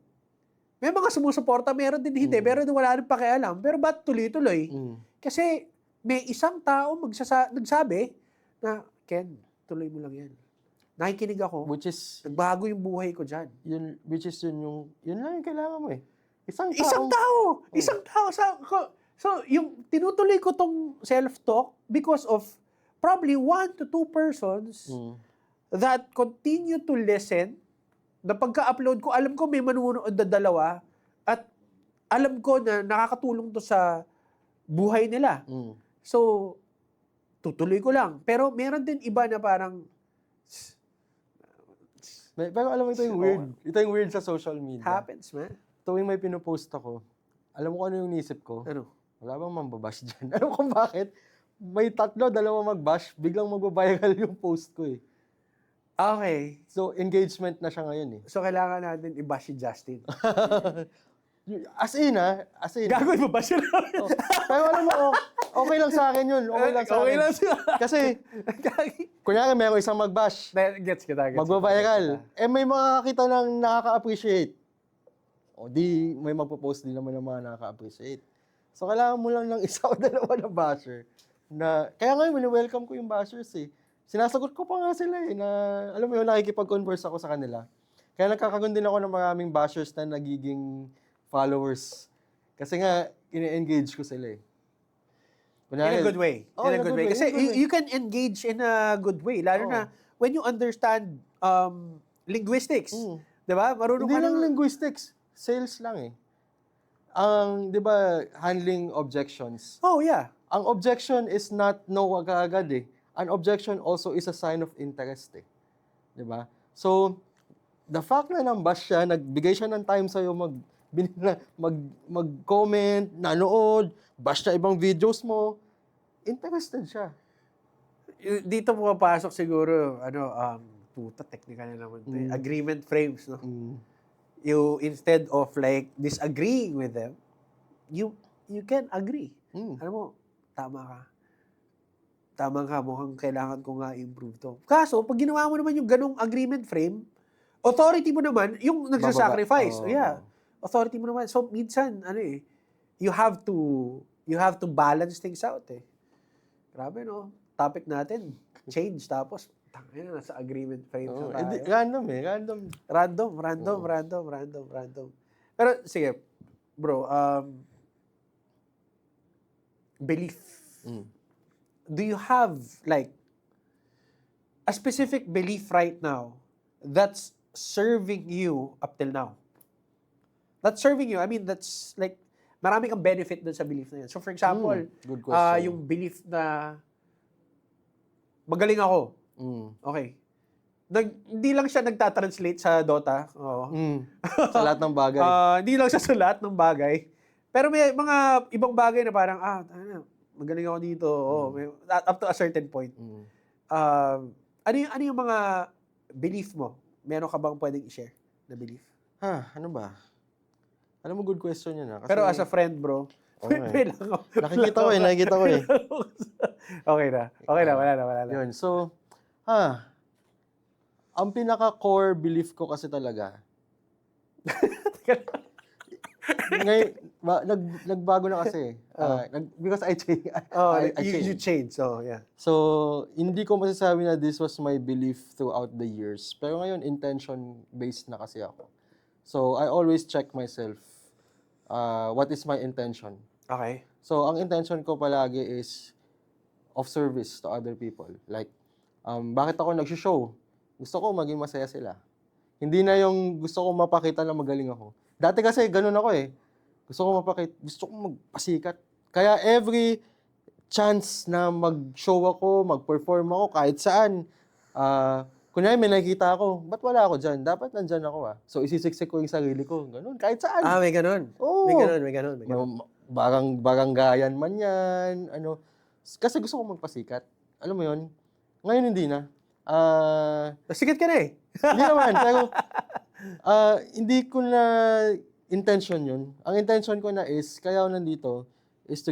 may mga sumusuporta, meron din hindi, meron din wala rin pakialam. Pero ba't tuloy-tuloy? Kasi may isang tao nagsabi na, Ken, tuloy mo lang yan. Nakikinig ako. Which is, nagbago yung buhay ko dyan. yun lang yung kailangan mo eh. Isang tao. So, yung tinutuloy ko tong self-talk because of probably 1 to 2 persons that continue to listen. Na pagka-upload ko, alam ko may manunood na dalawa at alam ko na nakakatulong to sa buhay nila. So, tutuloy ko lang. Pero meron din iba na parang... Pero alam mo, ito yung weird. Ito yung weird sa social media. Happens, man. Tuwing may pinopost ako, alam mo kung ano yung nisip ko? Ano? Wala bang mambabash dyan? Alam mo kung bakit? May 2, 2 mag-bash, biglang mag-viral yung post ko eh. Okay. So, engagement na siya ngayon eh. So, kailangan natin i-bash si Justin. As in. Gagawin mo ba siya? Pero alam mo, okay lang sa akin yun. Okay lang sa akin. Kasi, kunyari meron isang mag-bash. Gets kita. Magbabiral. May makakakita ng nakaka-appreciate. O di, may magpo-post din naman ng mga nakaka-appreciate. So, kailangan mo lang ng 1 o 2 na basher. Kaya ngayon, welcome ko yung bashers eh. Sinasagot ko pa nga sila eh, na alam mo yun, nakikipag-converse ako sa kanila. Kaya nagkakaroon din ako ng maraming bashers na nagiging followers. Kasi nga, ini-engage ko sila eh. In a good way. In a good way. Kasi you can engage in a good way. Lalo na when you understand linguistics. Diba? Marunong Hindi ka lang linguistics. Sales lang eh. Di ba, handling objections. Oh, yeah. Ang objection is not no agad eh. An objection also is a sign of interest eh. Di ba? So, the fact na nambash siya, nagbigay siya ng time sa'yo mag-comment, nanood, bash na ibang videos mo, interested siya. Dito pumapasok siguro, puta, technical na naman. Agreement frames, no? You, instead of like disagreeing with them, you can agree. Alam mo, tama ka, mukhang kailangan ko nga improve to. Kaso, pag ginawa mo naman yung ganong agreement frame, authority mo naman, yung nagsasacrifice. Authority mo naman. So, minsan, you have to balance things out eh. Grabe, no? Topic natin, change, tapos Tangina, nasa agreement frame Oo, na tayo. random random. Random. Pero sige, bro, belief. Mm. Do you have like a specific belief right now that's serving you up till now? That's serving you. I mean, that's like marami kang benefit dun sa belief na yun. So for example, Good question. yung belief na magaling ako. Mm. Okay. Hindi lang siya nagtatranslate sa Dota. Oo. Sa lahat ng bagay. Hindi lang siya sa lahat ng bagay. Pero may mga ibang bagay na parang, magaling ako dito. Oo, up to a certain point. Ano yung mga belief mo? Meron ka bang pwedeng i-share na belief? Ano ba? Alam mo, good question yun Kasi, Pero as a friend, bro, okay. Nakikita ko eh. Okay na, wala na. Yun, so, ang pinaka-core belief ko kasi talaga, nagbago na kasi. Because I changed. You changed. So, yeah. So, hindi ko masasabi na this was my belief throughout the years. Pero ngayon, intention-based na kasi ako. So, I always check myself. What is my intention? Okay. So, ang intention ko palagi is of service to other people. Like, bakit ako nag-show? Gusto ko maging masaya sila. Hindi na yung gusto ko mapakita na magaling ako. Dati kasi ganun ako eh. Gusto ko magpasikat. Kaya every chance na mag-show ako, mag-perform ako kahit saan, kunyari may nakikita ako, ba't wala ako dyan? Dapat nandyan ako So isisiksik ko yung sarili ko. Ganun, kahit saan. May ganun. Oo. May ganun. Baranggayan man yan. Kasi gusto ko magpasikat. Alam mo yun? Ngayon hindi na. Sikat ka na eh. Hindi naman. Pero hindi ko na intention yun. Ang intention ko na is, kaya ako nandito, is to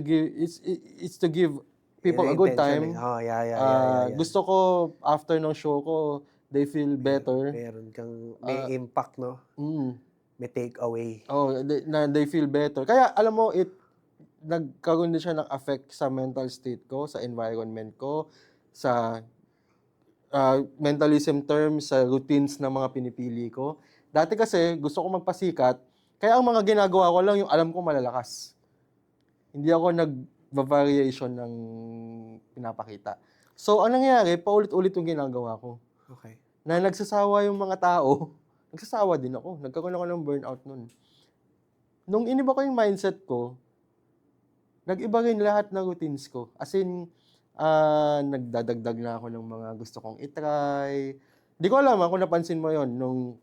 give people a good time. Oh, yeah. Gusto ko, after ng show ko, they feel better. Meron kang, may impact, no? May take away. They feel better. Kaya, alam mo, nagkaroon din siya ng affect sa mental state ko, sa environment ko, sa mentalism terms, sa routines ng mga pinipili ko. Dati kasi, gusto ko magpasikat, kaya ang mga ginagawa ko lang yung alam ko malalakas. Hindi ako nag-variation ng pinapakita. So, ang nangyayari, paulit-ulit yung ginagawa ko. Okay. Na nagsasawa yung mga tao, nagsasawa din ako. Nagkaroon ako ng burnout nun. Nung iniba ko yung mindset ko, nag-iba rin lahat ng routines ko. As in, nagdadagdag na ako ng mga gusto kong itry. Di ko alam kung napansin mo yon nung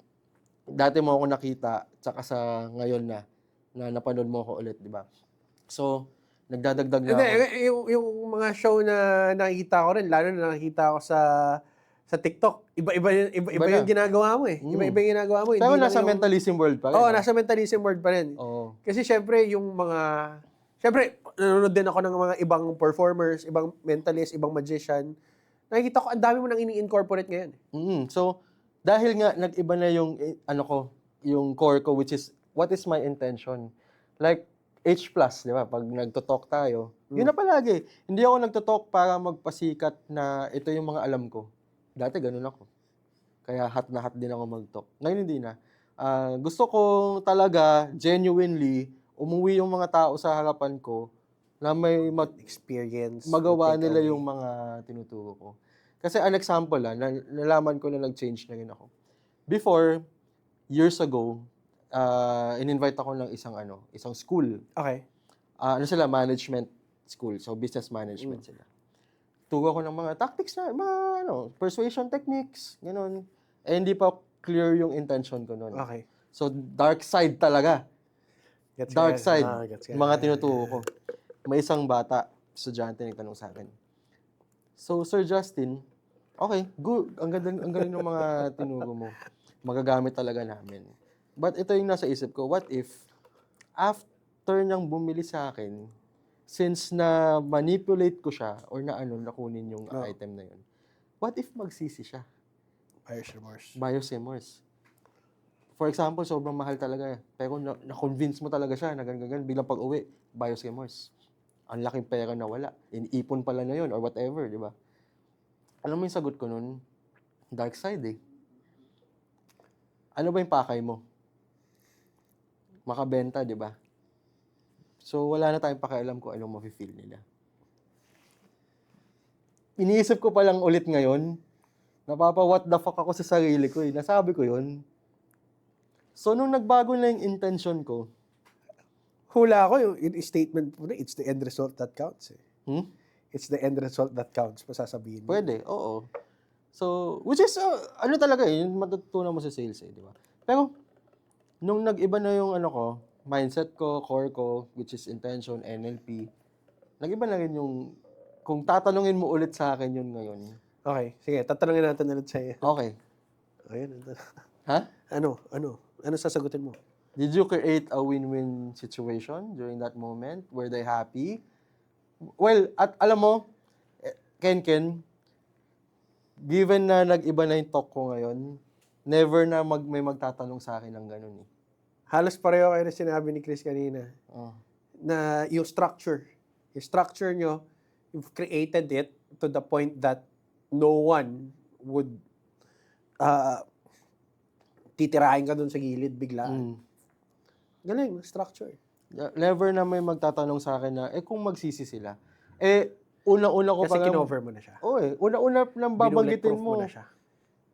dati mo ako nakita, tsaka sa ngayon na napanood mo ako ulit, di ba? So, nagdadagdag na ako. Yung mga show na nakikita ko rin, lalo na nakikita ko sa TikTok, iba yung ginagawa mo eh. Iba yung ginagawa mo. Pero nasa mentalism world pa rin. Nasa mentalism world pa rin. Kasi syempre, nanonood din ako ng mga ibang performers, ibang mentalist, ibang magician. Nakikita ko, ang dami mo nang ini-incorporate ngayon. So, dahil nga nag-iba na yung yung core ko, which is what is my intention. Like H+, di ba? Pag nagto-talk tayo, yun na palagi. Hindi ako nagto-talk para magpasikat na ito yung mga alam ko. Dati ganun ako. Kaya hot na hot din ako mag-talk. Ngayon hindi na. Gusto ko talaga genuinely umuwi yung mga tao sa harapan ko na may experience, magawa nila yung mga tinuturo ko. Kasi an example nalaman ko na nag-change na rin ako. Before, years ago, in-invite ako ng isang school. Okay. Sila? Management school. So, business management sila. Turo ko ng mga tactics na, persuasion techniques, gano'n. Hindi pa clear yung intention ko noon. Okay. So, dark side talaga. Dark side. Mga tinuturo ko. May isang bata, estudyante, nagtanong sa akin. So, Sir Justin, okay, good. Ang galing ng mga tinuro mo. Magagamit talaga namin. But ito yung nasa isip ko, what if, after niyang bumili sa akin, since na manipulate ko siya, or nakunin yung item na yun, what if magsisi siya? Buyer's remorse. For example, sobrang mahal talaga. Pero na-convince mo talaga siya na ganyan, biglang pag-uwi, buyer's remorse. Ang laking pera na wala. Iniipon pala na yun or whatever, di ba? Alam mo yung sagot ko nun? dark side eh. Ano ba yung pakay mo? Makabenta, di ba? So, wala na tayong pakialam kung anong mafe-feel nila. Iniisip ko pa lang ulit ngayon, what the fuck ako sa sarili ko eh. Nasabi ko yun. So, nung nagbago na yung intention ko, Hula ko yung statement mo na, it's the end result that counts eh. It's the end result that counts, masasabihin mo. pwede, oo. So, which is, ano talaga eh, yung matutunan mo sa sales eh, di ba? Pero, nung nag-iba na yung ano ko, mindset ko, core ko, which is intention, NLP, nag-iba na rin yung, kung tatanungin mo ulit sa akin yun ngayon. Okay, sige, tatanungin natin ulit sa'yo. Okay. Ayun. Ha? Ano sasagutin mo? Did you create a win-win situation during that moment? Were they happy? Well, at alam mo, Ken, given na nag-iba na yung talk ko ngayon, never na may magtatanong sa akin ng ganun eh. Halos pareho kayo na sinabi ni Chris kanina. Na yung structure nyo, you've created it to the point that no one would titirahin ka dun sa gilid bigla. Galing, structure. Never na may magtatanong sa akin na, kung magsisi sila. Una-una ko Kasi pa kinover mo na siya. Oo una-una lang babanggitin Binulletproof mo. na siya.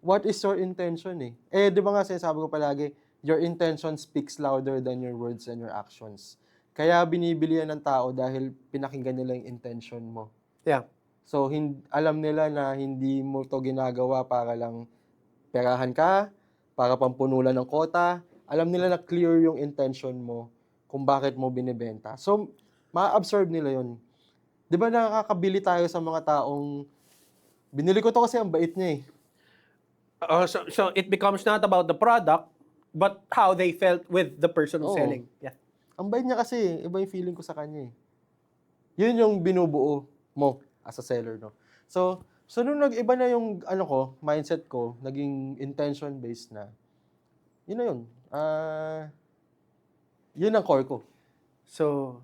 What is your intention eh? Di ba nga sinasabi ko palagi, your intention speaks louder than your words and your actions. Kaya binibili yan ng tao dahil pinakinggan nila yung intention mo. Yeah. So, alam nila na hindi mo to ginagawa para lang perahan ka, para pampunulan ng kota. Alam nila na clear yung intention mo kung bakit mo binibenta. So, ma-absorb nila yun. Di ba nakakabili tayo sa mga taong, binili ko to kasi ang bait niya eh. So it becomes not about the product, but how they felt with the person who's Oo. selling. Yeah. Ang bait niya kasi, iba yung feeling ko sa kanya eh. Yun yung binubuo mo as a seller, no? So nung nag-iba na yung mindset ko, naging intention-based na, yun na yun. Yun ang core ko. So,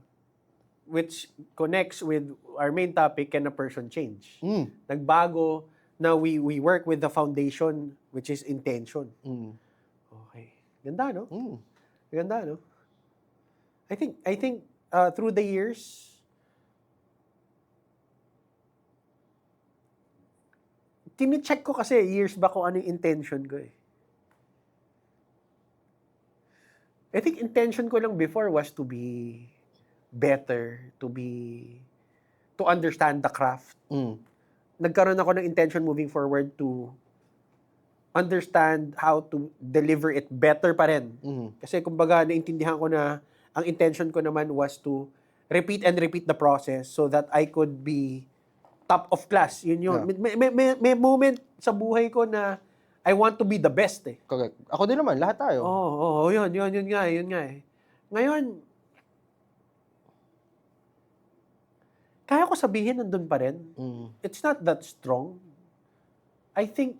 which connects with our main topic, can a person change? Nagbago, now we work with the foundation, which is intention. Okay. Ganda, no? Ganda, no? I think through the years, tini-check ko kasi years back kung ano yung intention ko eh. I think intention ko lang before was to be better, to understand the craft. Nagkaroon ako ng intention moving forward to understand how to deliver it better pa rin. Kasi kumbaga naintindihan ko na ang intention ko naman was to repeat and repeat the process so that I could be top of class. Yun yun. Yeah. May moment sa buhay ko na I want to be the best eh. Correct. Ako din naman, lahat tayo. Yun nga eh. Ngayon, kaya ko sabihin nandun pa rin. It's not that strong. I think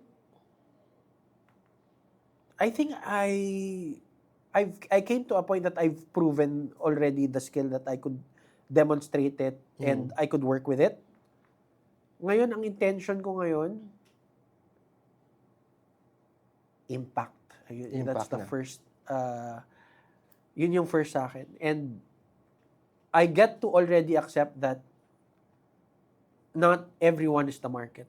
I came to a point that I've proven already the skill that I could demonstrate it and I could work with it. Ngayon, ang intention ko ngayon, impact. That's the first, yun yung first sa akin. And I get to already accept that not everyone is the market.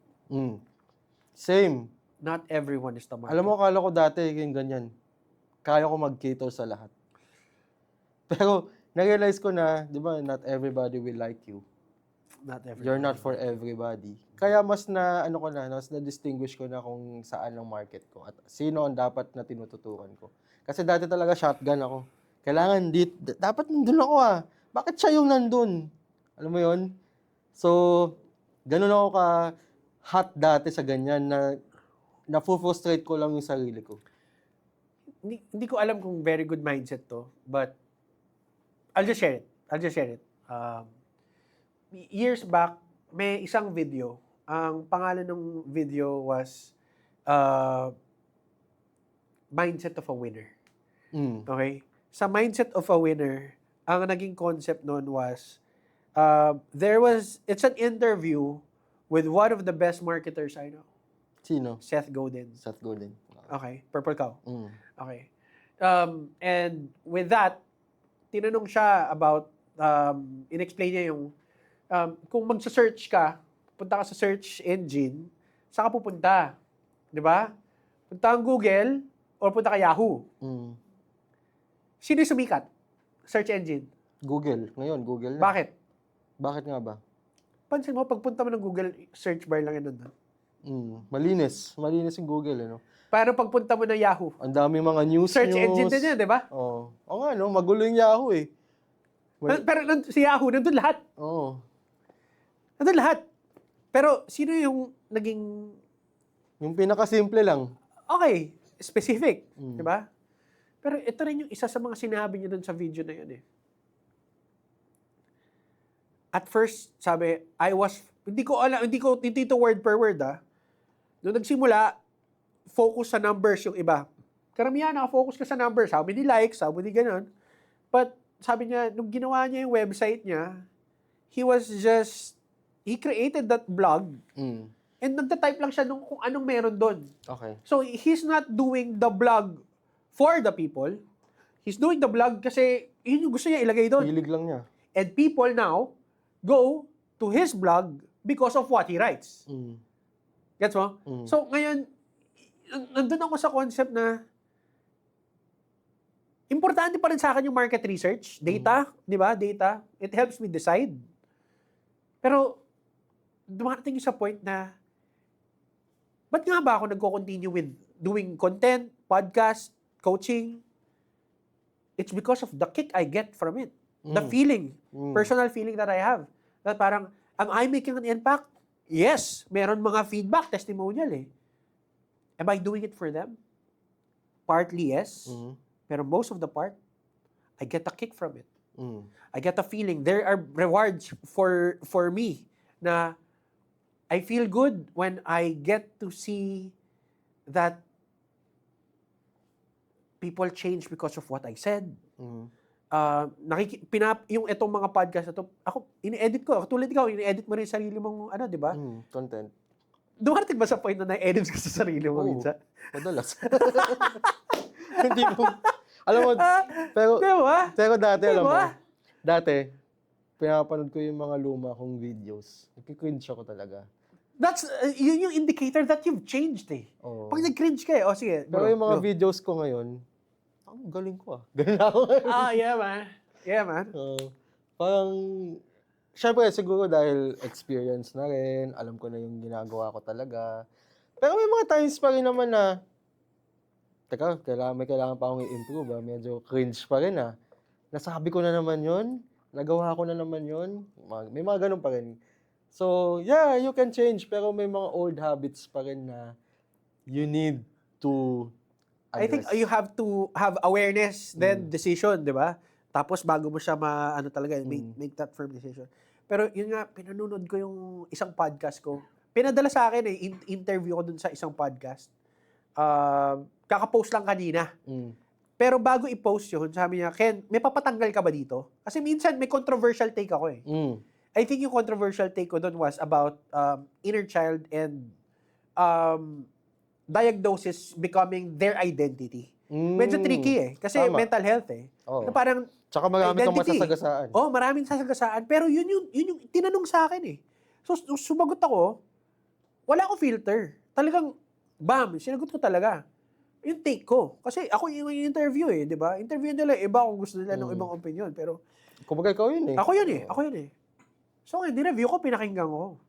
Same. Not everyone is the market. Alam mo, akala ko dati yung ganyan. Kaya ko mag-cater sa lahat. Pero, na-realize ko na, di ba, not everybody will like you. Not everybody. You're not for everybody. Kaya mas na-distinguish ko na kung saan ang market ko at sino ang dapat na tinututukan ko. Kasi dati talaga shotgun ako. Kailangan dapat nandun ako ah. Bakit siya yung nandun? Alam mo yon? So, ganun ako ka-hot dati sa ganyan na na-frustrate ko lang yung sarili ko. Hindi ko alam kung very good mindset to, but I'll just share it. Years back, may isang video. Ang pangalan ng video was Mindset of a Winner. Okay? Sa Mindset of a Winner, ang naging concept nun was, it's an interview with one of the best marketers I know. Sino? Seth Godin. Seth Godin. Okay. Purple Cow. Mm. Okay. And with that, tinanong siya about, in-explain niya yung, kung magsa-search ka, punta ka sa search engine, saan ka pupunta? Di ba? Punta kang Google or punta ka Yahoo. Mm. Sino yung sumikat? Search engine. Google. Ngayon, Google na. Bakit? Bakit nga ba? Pansin mo, pagpunta mo ng Google, search bar lang yun doon. Malinis. Malinis yung Google, ano? Pero pagpunta mo ng Yahoo, Ang dami mga news. search engine din yan, di ba? Oo. Oo nga, no? Magulo yung Yahoo, eh. Pero si Yahoo, nandun lahat. Oo. Nandun lahat. Pero sino yung naging, Yung pinakasimple lang. okay, specific, di ba? Pero ito rin yung isa sa mga sinabi niya dun sa video na yun eh. At first, sabi, hindi ko ito word per word Nung nagsimula, focus sa numbers yung iba. Karamihan naka-focus ka sa numbers, how many likes, how many ganun. But sabi niya, nung ginawa niya yung website niya, he created that blog and nagta-type lang siya nung kung anong meron doon. Okay. So, he's not doing the blog for the people. He's doing the blog kasi yun yung gusto niya ilagay doon. Hilig lang niya. And people now go to his blog because of what he writes. Gets mo? So, ngayon, nandun ako sa concept na importante pa rin sa akin yung market research, data, di ba? Data. It helps me decide. Pero, dumarating yung sa point na, ba't nga ba ako nagko-continue with doing content, podcast, coaching? It's because of the kick I get from it. The feeling, personal feeling that I have. That parang, am I making an impact? Yes. Meron mga feedback, testimonial eh. Am I doing it for them? Partly yes. Pero most of the part, I get a kick from it. I get a feeling. There are rewards for me na I feel good when I get to see that people change because of what I said. Yung itong mga podcast na to, ako, ini-edit ko. Tulad ikaw, ini-edit mo rin sarili mong, di ba? Content. Dumarating ba sa point na na-edit ka sa sarili mo minsan? Madalas. Hindi mo, alam mo, Diba? pero dati, alam mo, Diba? dati, pinapanood ko yung mga luma kong videos. Nagki-cringe ako talaga. That's, yun yung indicator that you've changed eh. Oo. Pag nag-cringe ka sige. Pero yung mga videos ko ngayon, ang galing ko Ganun ako ngayon. yeah man. Yeah man. Parang, syempre siguro dahil experience na rin, alam ko na yung ginagawa ko talaga. Pero may mga times pa rin naman na, teka, may kailangan pa akong i-improve medyo cringe pa rin Nasabi ko na naman yun, nagawa ko na naman yun, may mga ganun pa rin. So, yeah, you can change, pero may mga old habits pa rin na you need to address. I think you have to have awareness, then decision, di ba? Tapos bago mo siya talaga, make that firm decision. Pero yun nga, pinanunod ko yung isang podcast ko. Pinadala sa akin interview ko dun sa isang podcast. Kaka-post lang kanina. Pero bago i-post yun, sabi niya, Ken, may papatanggal ka ba dito? Kasi minsan may controversial take ako eh. I think yung controversial take ko doon was about inner child and diagnosis becoming their identity. Medyo tricky eh. Kasi Tama. mental health eh. Oo. Na parang Tsaka marami kang identity. masasagasaan. Maraming sasagasaan. Pero yun yung tinanong sa akin eh. So, sumagot ako, wala akong filter. Talagang, bam, sinagot ko talaga. Yung take ko. Kasi ako yung interview eh, di ba? Interview nila, iba kung gusto nila ng ibang opinion. Pero, Kumbaga ikaw yun eh. Ako yun eh. So, ngayon, dinreview ko, pinakinggan ko.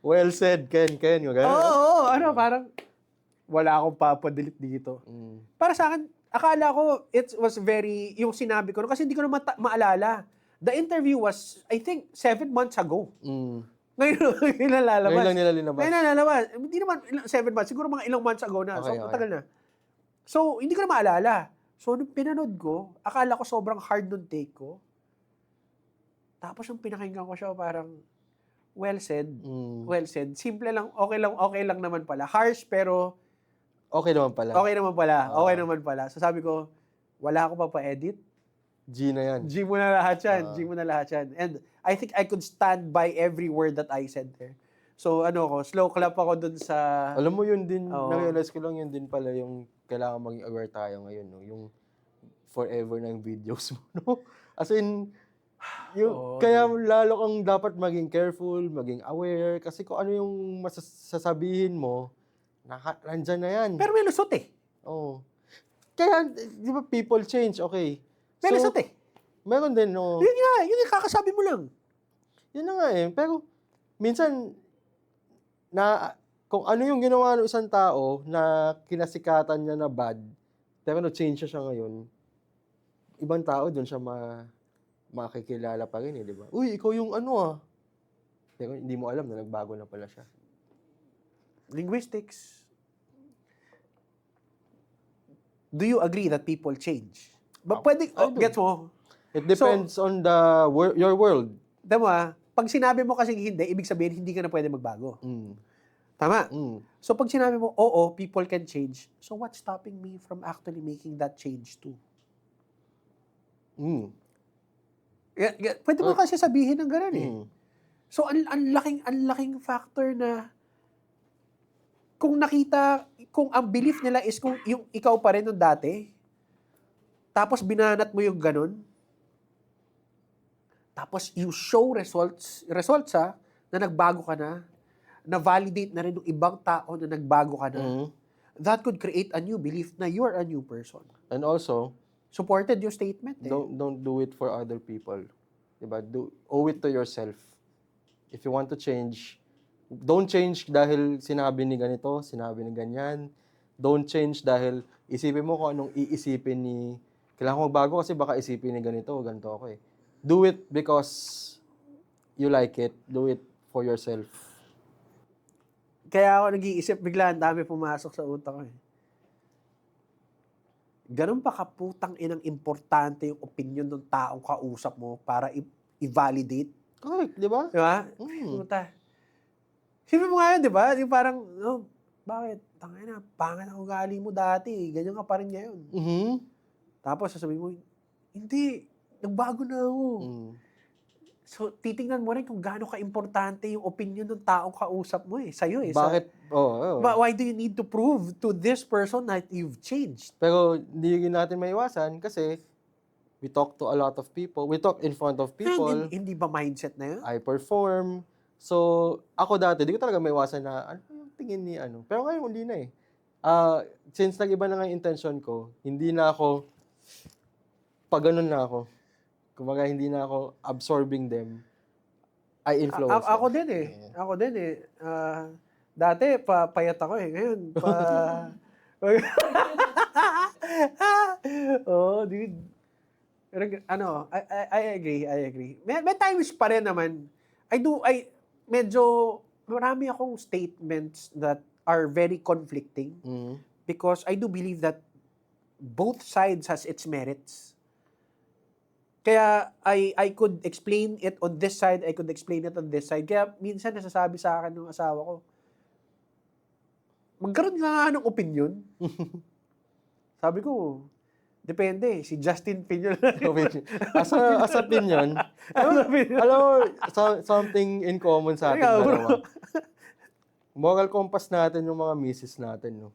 Well said, Ken. Yung ganun. Parang, wala akong papadelete dito. Para sa akin, akala ko, it was very, yung sinabi ko, kasi hindi ko na maalala. The interview was, I think, 7 months ago. Ngayon lalabas. Ngayon lang nila linabas. Ngayon lalabas. Hindi naman 7 months, siguro mga ilang months ago na. Okay, so, matagal na. So, hindi ko na maalala. So, nung pinanood ko, akala ko sobrang hard nung take ko. Tapos yung pinakinggan ko siya, parang, well said. Well said. Simple lang, okay lang naman pala. Harsh, pero Okay naman pala. okay naman pala. So, sabi ko, wala ako pa pa-edit. G na yan. G mo na lahat yan. G mo na lahat yan. And I think I could stand by every word that I said there. So slow clap ako dun sa... Alam mo yun din, Oo. na-realize ko lang yun din pala yung kailangan maging aware tayo ngayon, no? Yung forever na yung videos mo, no? As in, kaya lalo kang dapat maging careful, maging aware, kasi kung ano yung masasabihin mo, nandyan na yan. Pero may lusot eh. Oo. Kaya, di ba, people change, okay. May lusot eh. Meron din, no? Yun yung kakasabi mo lang. Yun na nga eh. Pero, minsan, kung ano yung ginawa ng isang tao na kinasikatan niya na bad, pero change siya ngayon, ibang tao doon siya makikilala pa rin eh, di ba? Uy, ikaw yung ano ah. Pero hindi mo alam na nagbago na pala siya. Linguistics. Do you agree that people change? But pwede, gets mo? It depends on your world. Tama mo pag sinabi mo kasing hindi, ibig sabihin hindi ka na pwede magbago. Mm. Tama? Mm. So pag sinabi mo, oo, people can change. So what's stopping me from actually making that change too? Mm. Pwede mo kasi sabihin ng gano'n eh. Mm. So ang laking factor na kung ang belief nila is kung yung ikaw pa rin nung dati, tapos binanat mo yung ganun, tapos you show results na nagbago ka na validate na rin ng ibang tao na nagbago ka na, that could create a new belief na you're a new person. And also, Supported yung statement eh. don't do it for other people. Diba? Owe it to yourself. If you want to change, don't change dahil sinabi ni ganito, sinabi ni ganyan. Don't change dahil isipin mo kung anong iisipin ni... Kailangan ko magbago kasi baka isipin ni ganito ako eh. Do it because you like it. Do it for yourself. Kaya ako nag-iisip, bigla ang dami pumasok sa utak ko eh. Ganun pa kaputang inang importante yung opinion ng taong kausap mo para i-validate. Correct, di ba? Di ba? Puta. Sino mo nga yun, di ba? Yung parang, bakit? Tangina, pangit ang ugali mo dati. Ganyan ka pa rin ngayon. Mm-hmm. Tapos sasabihin mo, hindi, nagbago na ako. So, titingnan mo rin kung gaano ka-importante yung opinion ng taong kausap mo eh, sa'yo eh. Bakit? Why do you need to prove to this person that you've changed? Pero hindi natin maiwasan kasi we talk to a lot of people. We talk in front of people. Hindi ba mindset na yun? I perform. So, ako dati, di ko talaga maiwasan na, ano yung tingin ni ano? Pero ngayon, hindi na eh. Since nag-iba na nga yung intention ko, hindi na ako, pag ganun na ako. Kumbaga, hindi na ako absorbing them. I influence them. Ako din eh. Ako din eh. Dati, payat ako eh. Ngayon, oh, dude. Pero, I agree. May times pa rin naman. Medyo, marami akong statements that are very conflicting because I do believe that both sides has its merits. Kaya I could explain it on this side, I could explain it on this side. Kaya minsan nasasabi sa akin ng asawa ko, magkaroon nga ng opinion. Sabi ko, depende. Si Justin Piñol. As opinion, alam mo, something in common sa ating dalawa. Moral compass natin yung mga misis natin, no?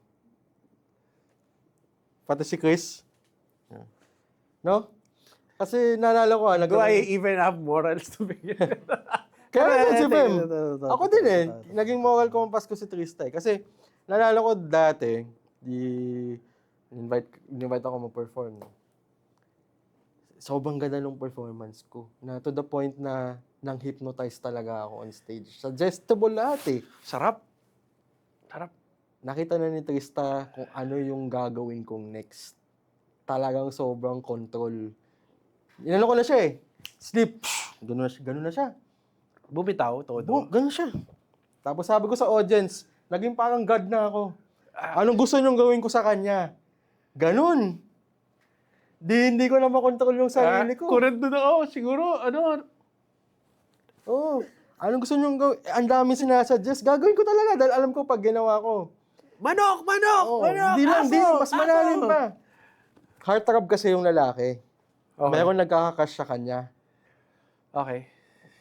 Pati si Chris. No? Kasi naalala ko, Do I even have morals to begin? Kaya si Bem. Ako din eh. Naging moral compass ko si Trista eh. Kasi naalala ko dati, invite ako mag-perform. No? Sobrang ganda ng performance ko. Na to the point na nang hypnotize talaga ako on stage. Suggestible lahat eh. Sarap. Nakita na ni Trista kung ano yung gagawin kong next. Talagang sobrang control. Inano ko na siya eh. Sleep. Ganun na siya. Bumitaw, todo. Ganun siya. Tapos sabi ko sa audience, naging parang God na ako. Anong gusto niyong gawin ko sa kanya? Ganun. Hindi ko na makontrol yung sarili ko. Kung nandun ako, siguro, anong gusto niyong gawin? Ang dami sinasuggest. Gagawin ko talaga dahil alam ko pag ginawa ko. Manok! Hindi lang, mas malalim pa. Heartthrob kasi yung lalaki. Okay. Meron nagkakakas sa kanya. Okay.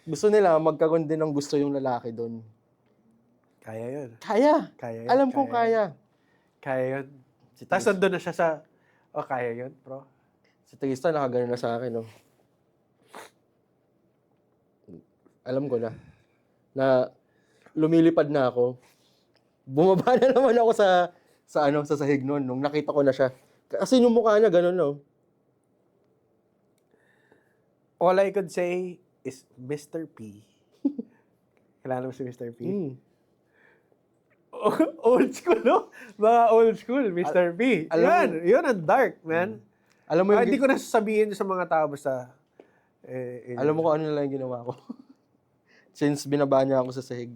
Gusto nila magkaroon din ng gusto yung lalaki doon. Kaya yun. Kaya. Kaya yun. Alam kong kaya. Kaya yun. Si Tapos nandun na siya sa, kaya yun, bro. Si Tristan nakagano na sa akin, no? Alam ko na lumilipad na ako. Bumaba na naman ako sa sahig noon nung nakita ko na siya. Kasi yung mukha niya ganun, no? All I could say is Mr. P. Kilala mo si Mr. P? Old school, no? Mga old school, Mr. P. Yun ang dark, man. Alam mo yung Hindi ko na sasabihin sa mga tao basta. alam mo kung ano lang yung ginawa ko. Since binaba niya ako sa sahig.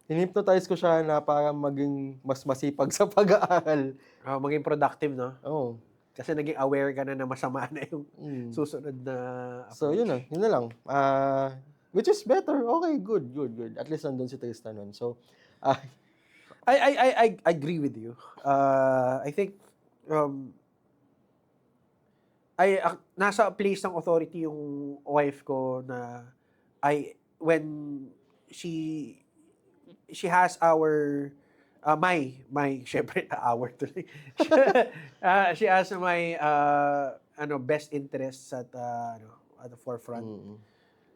Hinipnotize ko siya na para maging mas masipag sa pag-aaral. Maging productive, no? Oo. Kasi naging aware ka na masama na yung susunod na So, yun na lang. Which is better. Okay, good. At least nandun si Tristan nun. So, I agree with you. I think nasa place ng authority yung wife ko na when she has our my syempre our tuloy. She has my best interests at the forefront.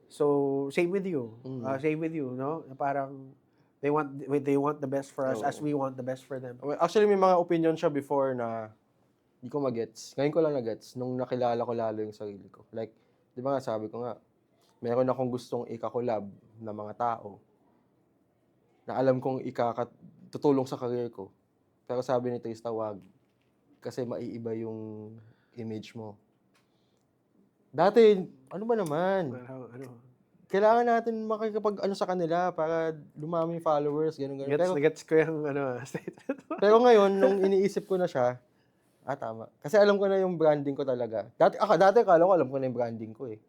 So same with you. Same with you, no? Parang they want the best for us as we want the best for them. Actually, may mga opinion siya before na hindi ko magets. Ngayon ko lang na-gets nung nakilala ko lalo yung sarili ko. Like, di ba nga sabi ko nga, meron akong gustong ika-collab na mga tao na alam kong tutulong sa career ko. Pero sabi ni Trista, wag. Kasi maiiba yung image mo. Dati, ano ba naman? Kailangan natin makikipag sa kanila para dumami yung followers, gano'n. Gets ko yung statement. Pero ngayon, nung iniisip ko na siya, tama. Kasi alam ko na yung branding ko talaga. Dati akala ko alam ko na yung branding ko eh.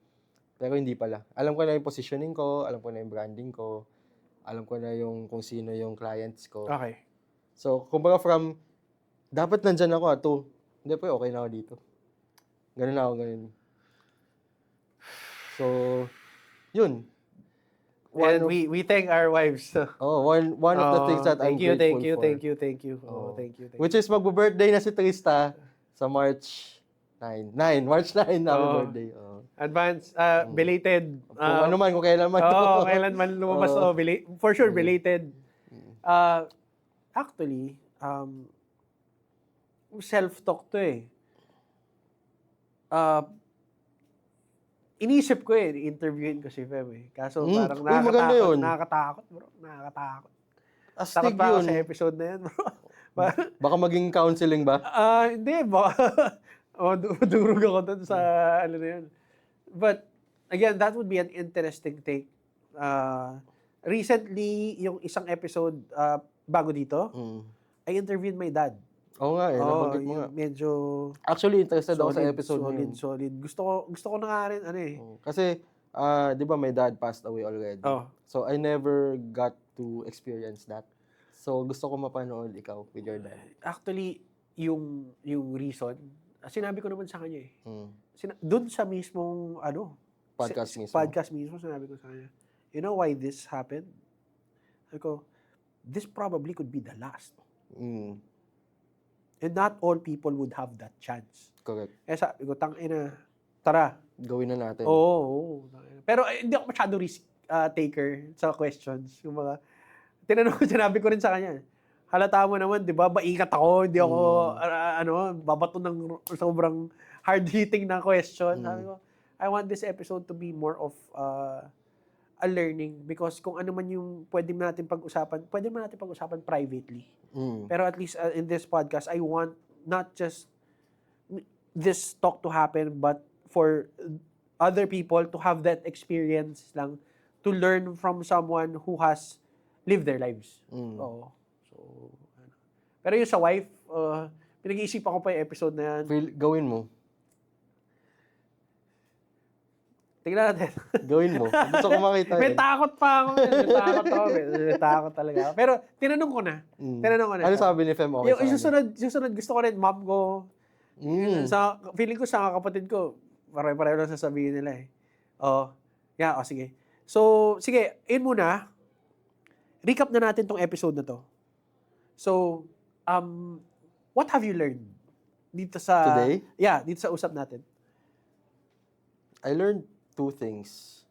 Pero hindi pala. Alam ko na yung positioning ko, alam ko na yung branding ko, alam ko na yung kung sino yung clients ko. Okay. So, kumbaga from, dapat nandyan ako hindi pa okay na ako dito. Ganun na ako, ganun. So, yun. And we thank our wives. One of the things that I'm grateful for. Thank you. Thank you. Which is magbo-birthday na si Trista sa March 9. March 9, happy birthday. Advance, belated. Kung ano man, kung kailan man. Kailan man lumabas. For sure, belated. Actually, self-talk to eh. Inisip ko interviewin ko si Fem eh. Kaso parang nakakatakot, bro. Nakakatakot. Takot pa ako sa episode na yan, bro. Baka maging counseling ba? Hindi, baka durog ako dun sa ano na yun. But, again, that would be an interesting take. Recently, yung isang episode bago dito, I interviewed my dad. Oo nga nabanggit mo nga. Medyo actually, interested ako sa episode na yun. Solid. Gusto ko na nga rin, Kasi, di ba my dad passed away already? So, I never got to experience that. So, gusto ko mapanood ikaw with your dad. Actually, yung reason, sinabi ko naman sa kanya eh. Doon sa mismong, podcast mismo, sinabi ko sa kanya, you know why this happened? Sabi ko, this probably could be the last. And not all people would have that chance. Correct. Sabi ko, tangina, tara. Gawin na natin. Oo. Pero hindi ako masyado risk taker sa questions. Yung mga, sinabi ko rin sa kanya, halata mo naman, di ba, baikat ako, hindi ako, babato ng sobrang hard-hitting na question. Sabi ko, I want this episode to be more of a learning because kung ano man yung pwede natin pag-usapan privately. Pero at least in this podcast, I want not just this talk to happen, but for other people to have that experience lang, to learn from someone who has lived their lives. Oo. So, pero yung sa wife, pinag-iisipan ko pa yung episode na yan. Gawin mo. Tingnan natin. Gawin mo. Gusto ko makita. May takot pa ako. May takot talaga. Pero tinanong ko na. Ano sabi ni Fem? Okay, yung susunod gusto ko rin, mom ko. Feeling ko sa kapatid ko, Pare-pareho lang sasabihin nila eh. Yeah, sige. So, sige, yun muna. Recap na natin tong episode na to. So, what have you learned dito sa... Today? Yeah, dito sa usap natin. I learned 2 things.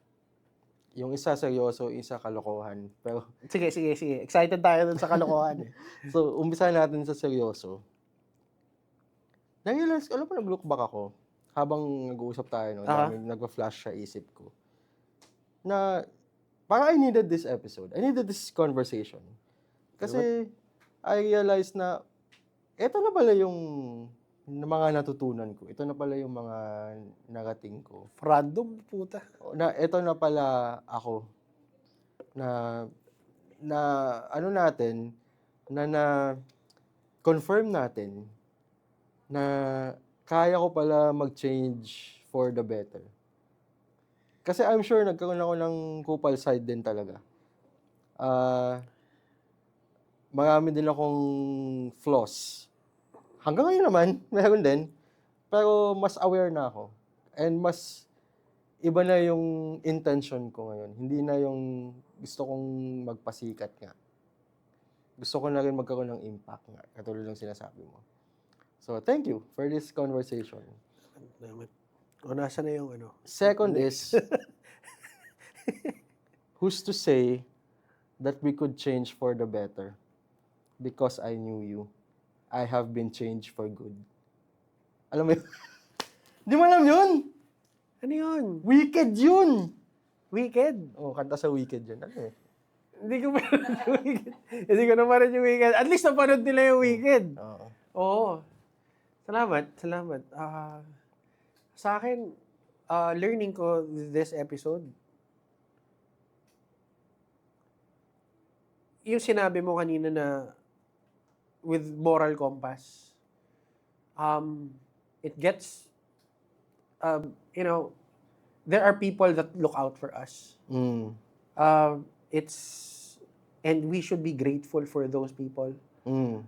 Yung isa seryoso, isa kalokohan. Pero Sige. Excited tayo dun sa kalokohan eh. so, umpisa natin sa seryoso. Narealize, alam mo, nag-look back ako habang nag-uusap tayo, no? Nagpa-flash sa isip ko. Na, parang I needed this episode. I needed this conversation. Kasi, I realized na, eto na pala yung mga natutunan ko. Ito na pala yung mga narating ko. Random, puta. Ito na pala ako. Na confirm natin na kaya ko pala mag-change for the better. Kasi I'm sure nagkaroon ako ng kupal side din talaga. Marami din akong flaws. Hanggang ngayon naman, meron din. Pero mas aware na ako. And mas iba na yung intention ko ngayon. Hindi na yung gusto kong magpasikat nga. Gusto ko na rin magkaroon ng impact nga. Katulad ng sinasabi mo. So, thank you for this conversation. O, nasa na yung ano? Second is, who's to say that we could change for the better? Because I knew you. I have been changed for good. Alam mo yun? Di mo alam yun? Ano yun? Wicked yun! Wicked? Oh, kanta sa Wicked yun. Ano eh? Hindi ko manood yung Wicked. Hindi ko naman yung Wicked. At least napanood nila yung Wicked. Oo. Oo. Salamat. Sa akin, learning ko this episode, yung sinabi mo kanina na with moral compass, it gets, there are people that look out for us. Mm. And we should be grateful for those people. Mm.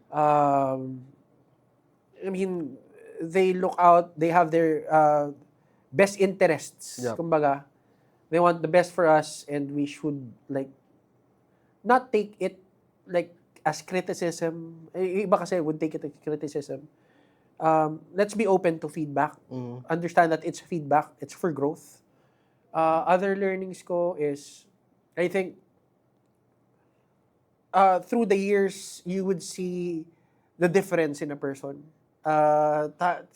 I mean, they look out, they have their best interests. Yep. Kumbaga, they want the best for us and we should not take it as criticism. Iba kasi would take it as criticism. Let's be open to feedback. Understand that it's feedback, it's for growth. Other learnings ko is, I think, through the years, you would see the difference in a person.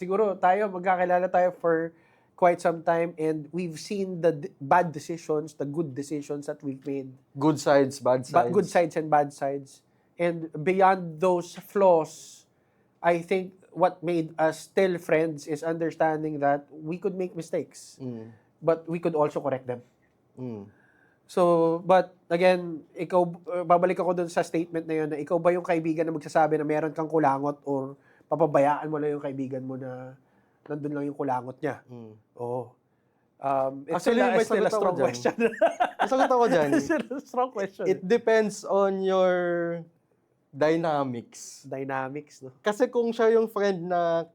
Siguro magkakilala tayo for quite some time and we've seen the bad decisions, the good decisions that we've made. Good sides, bad sides. Good sides and bad sides. And beyond those flaws, I think what made us still friends is understanding that we could make mistakes, but we could also correct them. So, but again, babalik ako dun sa statement na yun, na ikaw ba yung kaibigan na magsasabi na meron kang kulangot or papabayaan mo lang yung kaibigan mo na nandun lang yung kulangot niya? Oo. Actually, may still a sagot ako strong dyan. question. Sagot ako dyan. It's still a strong question. It depends on your dynamics. Dynamics, no? Kasi kung siya yung friend na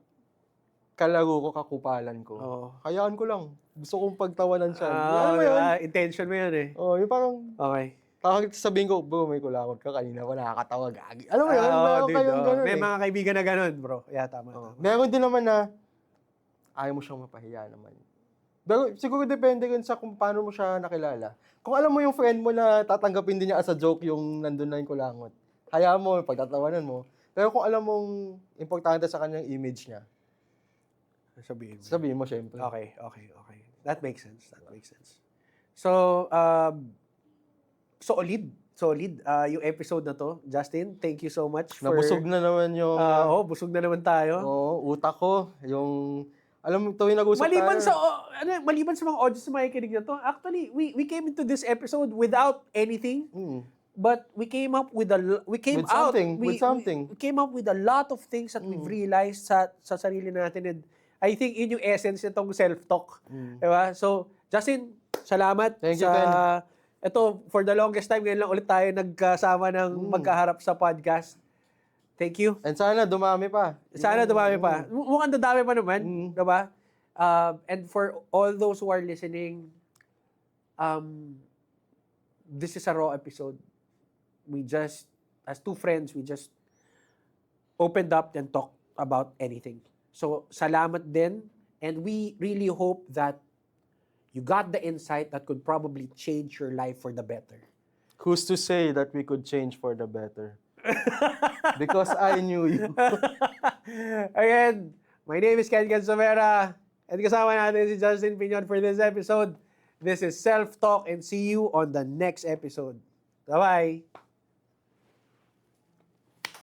kalaro ko, kakupalan ko, hayaan ko lang. Gusto kong pagtawanan siya. Ano mo yun? Intention mo yun eh. Yung parang, Okay. sabihin ko, bro, may kulangot ka kanina pa, nakakatawa, gagi. Alam mo yun? Meron kayong ganun May eh. mga kaibigan na ganun, bro. Yeah, tama. Meron din naman na, ayaw mo siyang mapahiya naman. Pero siguro depende rin sa kung paano mo siya nakilala. Kung alam mo yung friend mo na tatanggapin din niya as a joke yung nandun na yung kulangot, hayaan mo, pagtatawanan mo. Pero kung alam mong importante sa kanyang image niya, sabihin mo syempre. Okay. That makes sense. So, solid yung episode na to. Justin, thank you so much for... Nabusog na naman yung... busog na naman tayo. Utak ko. Yung... Alam mo, tuwing nag-usap Maliban sa mga audience na makikinig na to, actually, we came into this episode without anything. But we came up with something. We came up with a lot of things that we've realized sa sarili natin. And I think yun yung essence nitong self-talk. Diba? So, Justin, salamat. Thank you, Ben. Ito, for the longest time, ngayon lang ulit tayo nagkasama ng magkaharap sa podcast. Thank you. And sana dumami pa. Mukhang dadami pa naman. Diba? And for all those who are listening, this is a raw episode. We just, as two friends, we just opened up and talked about anything. So, salamat din. And we really hope that you got the insight that could probably change your life for the better. Who's to say that we could change for the better? Because I knew you. Again, my name is Ken Savera. And kasama natin si Justin Piñon for this episode. This is Self Talk and see you on the next episode. Bye-bye!